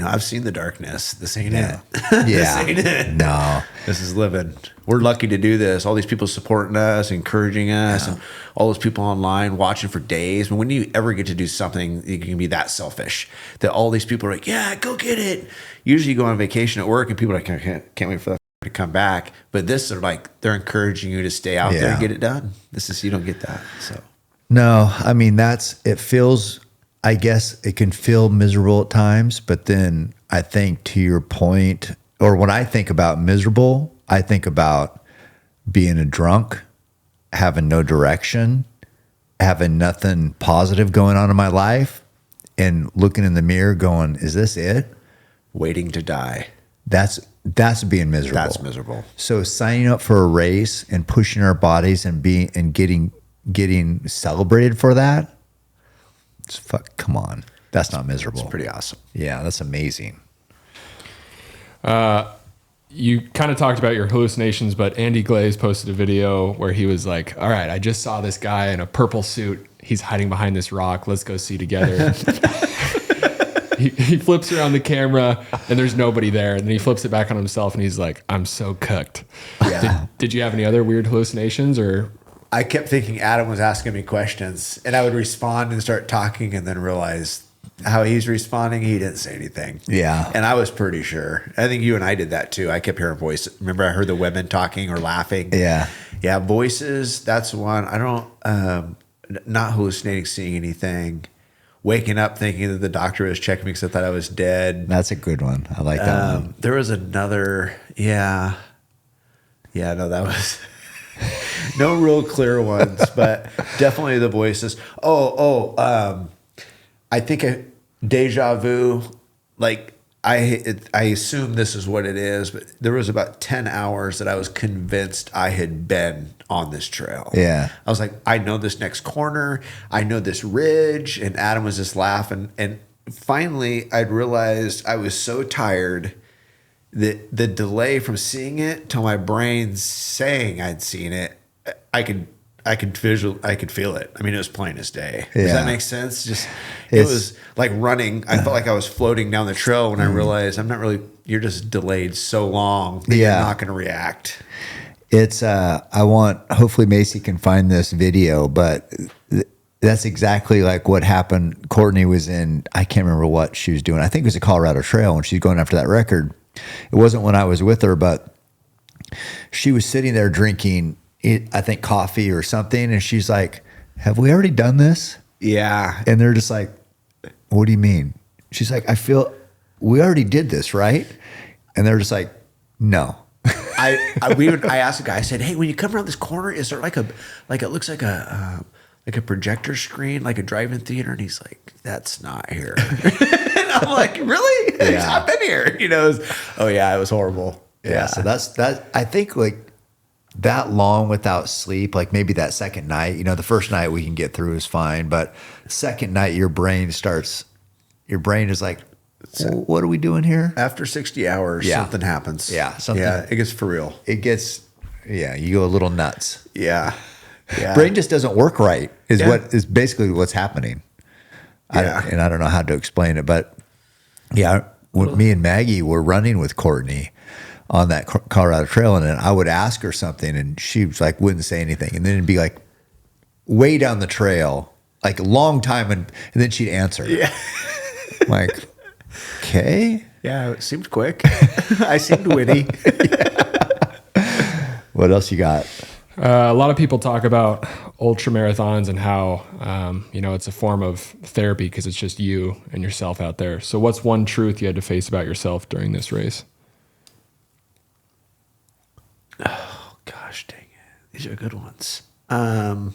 I've seen the darkness. This ain't it. Yeah. This ain't it. No. This is living. We're lucky to do this. All these people supporting us, encouraging us, and all those people online watching for days. When you ever get to do something, you can be that selfish that all these people are like, yeah, go get it. Usually you go on vacation at work and people are like, can't wait for that to come back. But this are like, they're encouraging you to stay out there and get it done. You don't get that. So no, I mean, it feels, I guess it can feel miserable at times, but then I think to your point, or when I think about miserable, I think about being a drunk, having no direction, having nothing positive going on in my life, and looking in the mirror going, is this it? Waiting to die. That's being miserable. That's miserable. So signing up for a race and pushing our bodies and getting celebrated for that, come on. That's not miserable. It's pretty awesome. Yeah, that's amazing. You kind of talked about your hallucinations, but Andy Glaze posted a video where he was like, all right, I just saw this guy in a purple suit. He's hiding behind this rock. Let's go see together. he flips around the camera and there's nobody there. And then he flips it back on himself and he's like, I'm so cooked. Yeah. Did you have any other weird hallucinations or? I kept thinking Adam was asking me questions and I would respond and start talking and then realize how he's responding. He didn't say anything. Yeah. And I was pretty sure. I think you and I did that too. I kept hearing voices. Remember I heard the women talking or laughing. Yeah. Yeah. Voices. That's one. I don't, not hallucinating, seeing anything, waking up thinking that the doctor was checking me because I thought I was dead. That's a good one. I like that one. There was another. Yeah. Yeah. No, that was no real clear ones, but definitely the voices. I think a deja vu, like I assume this is what it is, but there was about 10 hours that I was convinced I had been on this trail. Yeah. I was like, I know this next corner. I know this ridge. And Adam was just laughing. And finally I'd realized I was so tired that the delay from seeing it till my brain saying I'd seen it, I could feel it. I mean, it was plain as day. Does that make sense? It was like running. I felt like I was floating down the trail when I realized you're just delayed so long that you're not going to react. It's, hopefully Macy can find this video, but that's exactly like what happened. Courtney was I can't remember what she was doing. I think it was a Colorado Trail when she's going after that record. It wasn't when I was with her, but she was sitting there drinking I think coffee or something. And she's like, have we already done this? Yeah. And they're just like, what do you mean? She's like, I feel we already did this, right? And they're just like, no. I asked the guy, I said, hey, when you come around this corner, is there it looks like a projector screen, like a drive-in theater? And he's like, that's not here. And I'm like, really? Yeah. I've been here. It was horrible. Yeah. So that I think like that long without sleep, like maybe that second night, the first night we can get through is fine, but second night your brain is like, what are we doing here? After 60 hours, something happens. Yeah. It gets for real. You go a little nuts. Yeah. Brain just doesn't work right what is basically what's happening. Yeah. I don't know how to explain it, but when me and Maggie were running with Courtney on that Colorado Trail, and then I would ask her something and she was like, wouldn't say anything. And then it'd be like way down the trail, like a long time. And then she'd answer. Yeah. I'm like, okay. Yeah. It seemed quick. I seemed witty. What else you got? A lot of people talk about ultramarathons and how, it's a form of therapy because it's just you and yourself out there. So what's one truth you had to face about yourself during this race? Oh, gosh, dang it. These are good ones. That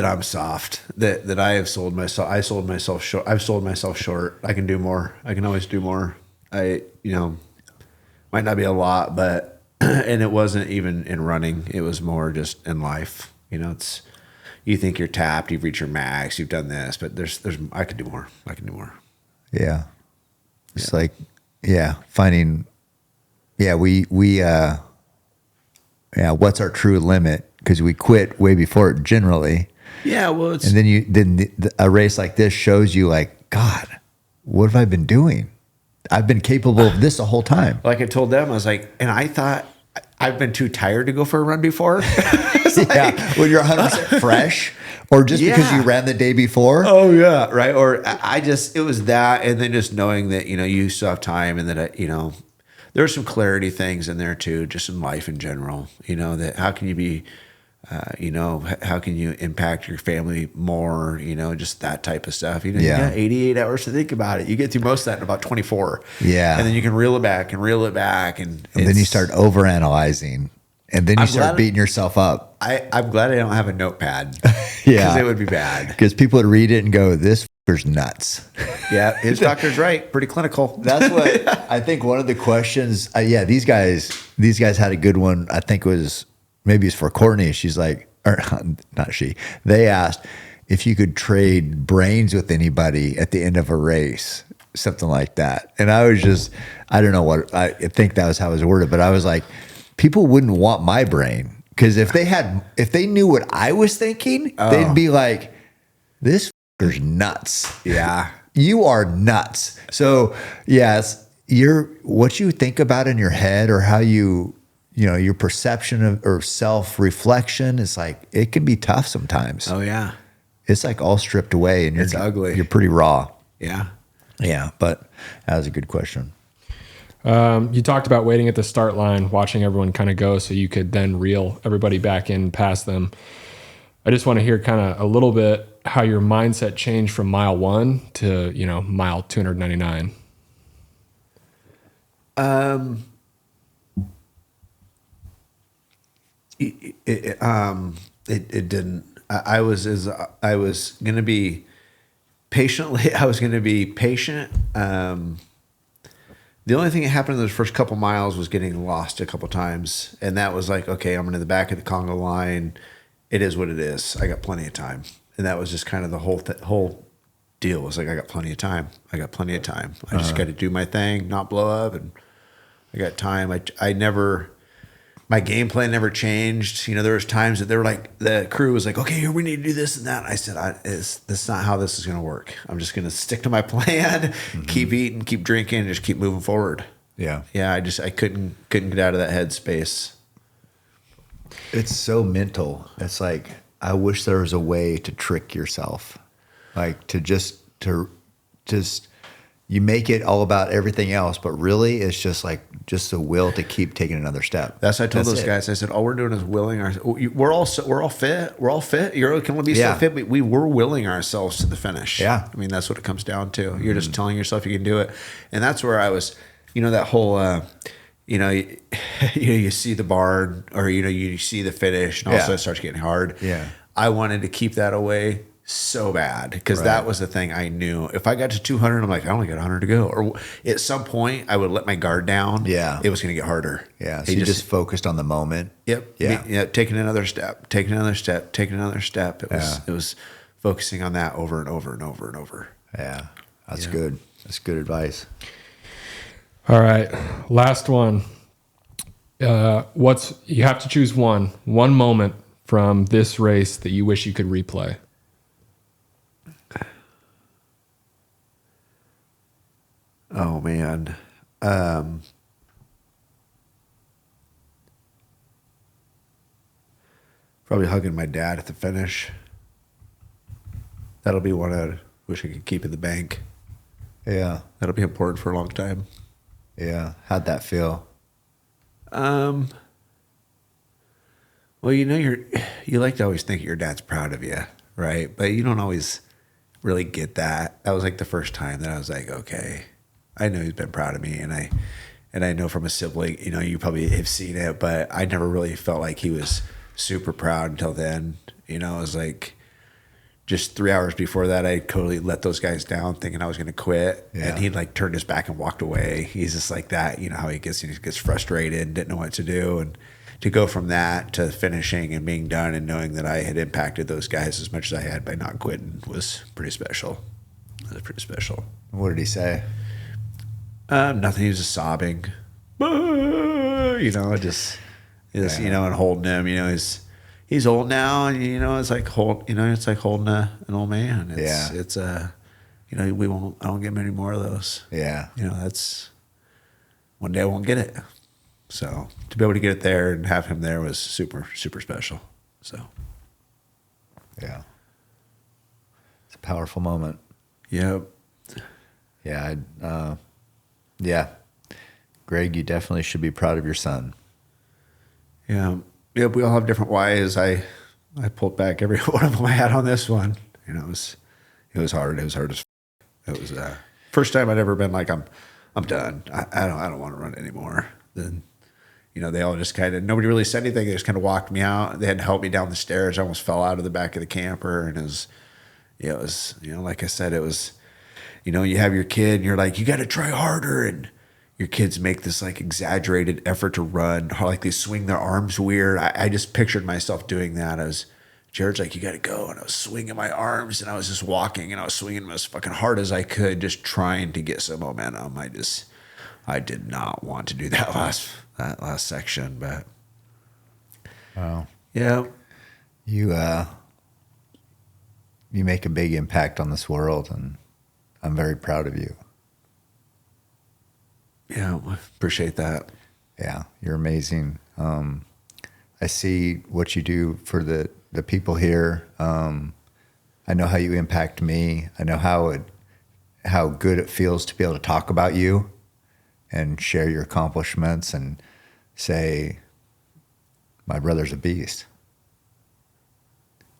I'm soft, that I have sold myself. I sold myself short. I've sold myself short. I can do more. I can always do more. Might not be a lot, but, and it wasn't even in running. It was more just in life. You think you're tapped, you've reached your max, you've done this, but I could do more. I can do more. Yeah. It's like, finding, what's our true limit? Because we quit way before it generally. Yeah, well, and then a race like this shows you like, God, what have I been doing? I've been capable of this the whole time. Like I told them, I was like, and I thought I've been too tired to go for a run before. When you're 100% fresh, or just because you ran the day before. Oh yeah, right. Or it was that, and then just knowing that you still have time, and that there's some clarity things in there too, just in life in general. That how can you be How can you impact your family more? Just that type of stuff. You got 88 hours to think about it. You get through most of that in about 24. Yeah. And then you can reel it back and reel it back. And then you start overanalyzing. And then you start beating yourself up. I'm glad I don't have a notepad. Yeah. Because it would be bad. Because people would read it and go, this f***er's nuts. Yeah, his doctor's right. Pretty clinical. That's what I think one of the questions, these guys had a good one. I think maybe it's for Courtney. She's like, or not she. They asked if you could trade brains with anybody at the end of a race, something like that. And I was I don't know what, I think that was how it was worded, but I was like, people wouldn't want my brain. Because if they knew what I was thinking, they'd be like, this f***er's nuts. Yeah. You are nuts. So yes, what you think about in your head or how your perception of or self-reflection is like, it can be tough sometimes. Oh yeah. It's like all stripped away and it's ugly. You're pretty raw. Yeah. Yeah. But that was a good question. You talked about waiting at the start line, watching everyone kind of go so you could then reel everybody back in past them. I just want to hear kind of a little bit how your mindset changed from mile 1 to, mile 299. It didn't. I was going to be patiently. I was going to be patient. The only thing that happened in those first couple miles was getting lost a couple times. And that was like, okay, I'm in the back of the Congo line. It is what it is. I got plenty of time. And that was just kind of the whole deal was like, I got plenty of time. I got plenty of time. I just got to do my thing, not blow up. And I got time. My game plan never changed. There was times that they were like, the crew was like, okay, here we need to do this and that. And I said, this is not how this is going to work. I'm just going to stick to my plan, keep eating, keep drinking, and just keep moving forward. Yeah. Yeah. I couldn't get out of that headspace. It's so mental. It's like, I wish there was a way to trick yourself. Like to just you make it all about everything else, but really it's just the will to keep taking another step. That's what I told those guys. I said, all we're doing is willing we're all fit. We're all fit. You can be so fit, but we were willing ourselves to the finish. Yeah. I mean, that's what it comes down to. You're just telling yourself you can do it. And that's where I was, that whole, you see the bar or, you see the finish and also it starts getting hard. Yeah. I wanted to keep that away so bad because that was the thing I knew. If I got to 200, I'm like, I only got 100 to go. Or at some point, I would let my guard down. Yeah. It was going to get harder. Yeah. So you just focused on the moment. Yep. Yeah. Taking another step, taking another step, taking another step. It was focusing on that over and over and over and over. Yeah. That's good. That's good advice. All right. Last one. You have to choose one moment from this race that you wish you could replay. Oh man. Probably hugging my dad at the finish. That'll be one I wish I could keep in the bank. Yeah. That'll be important for a long time. Yeah. How'd that feel? Well, you like to always think your dad's proud of you, right? But you don't always really get that. That was like the first time that I was like, okay, I know he's been proud of me, and I know from a sibling, you probably have seen it, but I never really felt like he was super proud until then. It was like just 3 hours before that, I totally let those guys down, thinking I was going to quit, and he'd like turned his back and walked away. He's just like that, how he gets frustrated, didn't know what to do, and to go from that to finishing and being done and knowing that I had impacted those guys as much as I had by not quitting was pretty special. It was pretty special. What did he say? Nothing. He was just sobbing. And holding him. He's old now, and it's like holding an old man. It's I don't get many more of those. Yeah. That's one day I won't get it. So to be able to get it there and have him there was super, super special. So yeah, it's a powerful moment. Yep. Yeah. Yeah. Greg, you definitely should be proud of your son. Yeah. yeah, we all have different whys. I pulled back every one of them I had on this one. You know, it was hard. It was hard. It was first time I'd ever been like, I'm done. I don't want to run anymore. Then, you know, they all just kind of, nobody really said anything. They just kind of walked me out. They had to help me down the stairs. I almost fell out of the back of the camper, and it was, you know, like I said, it was, you know, you have your kid and you're like, you got to try harder, and your kids make this like exaggerated effort to run, like they swing their arms weird. I just pictured myself doing that. Jared's like, you got to go. And I was swinging my arms, and I was just walking, and I was swinging them as fucking hard as I could, just trying to get some momentum. I did not want to do that last section, but Wow. yeah. You make a big impact on this world, and I'm very proud of you. Yeah, appreciate that. Yeah, you're amazing. I see what you do for the people here. I know how you impact me. I know how good it feels to be able to talk about you and share your accomplishments and say, my brother's a beast.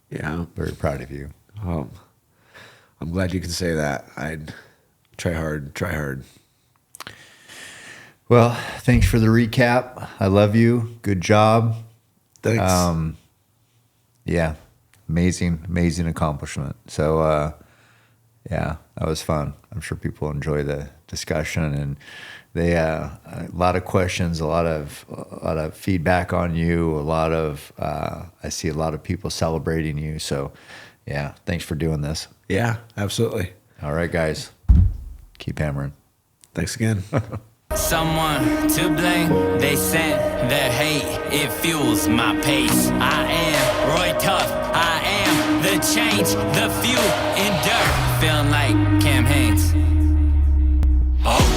Yeah. Very proud of you. Well, I'm glad you can say that. I'd try hard. Well, thanks for the recap. I love you. Good job. Thanks. Yeah, amazing accomplishment. So, yeah, that was fun. I'm sure people enjoy the discussion, and they a lot of questions, a lot of feedback on you, I see a lot of people celebrating you. So, yeah, thanks for doing this. Yeah, absolutely. All right, guys, keep hammering. Thanks again. Someone to blame, they sent their hate, it fuels my pace. I am Roy Tough, I am the change, the few endure, feeling like Cam Haynes. Oh.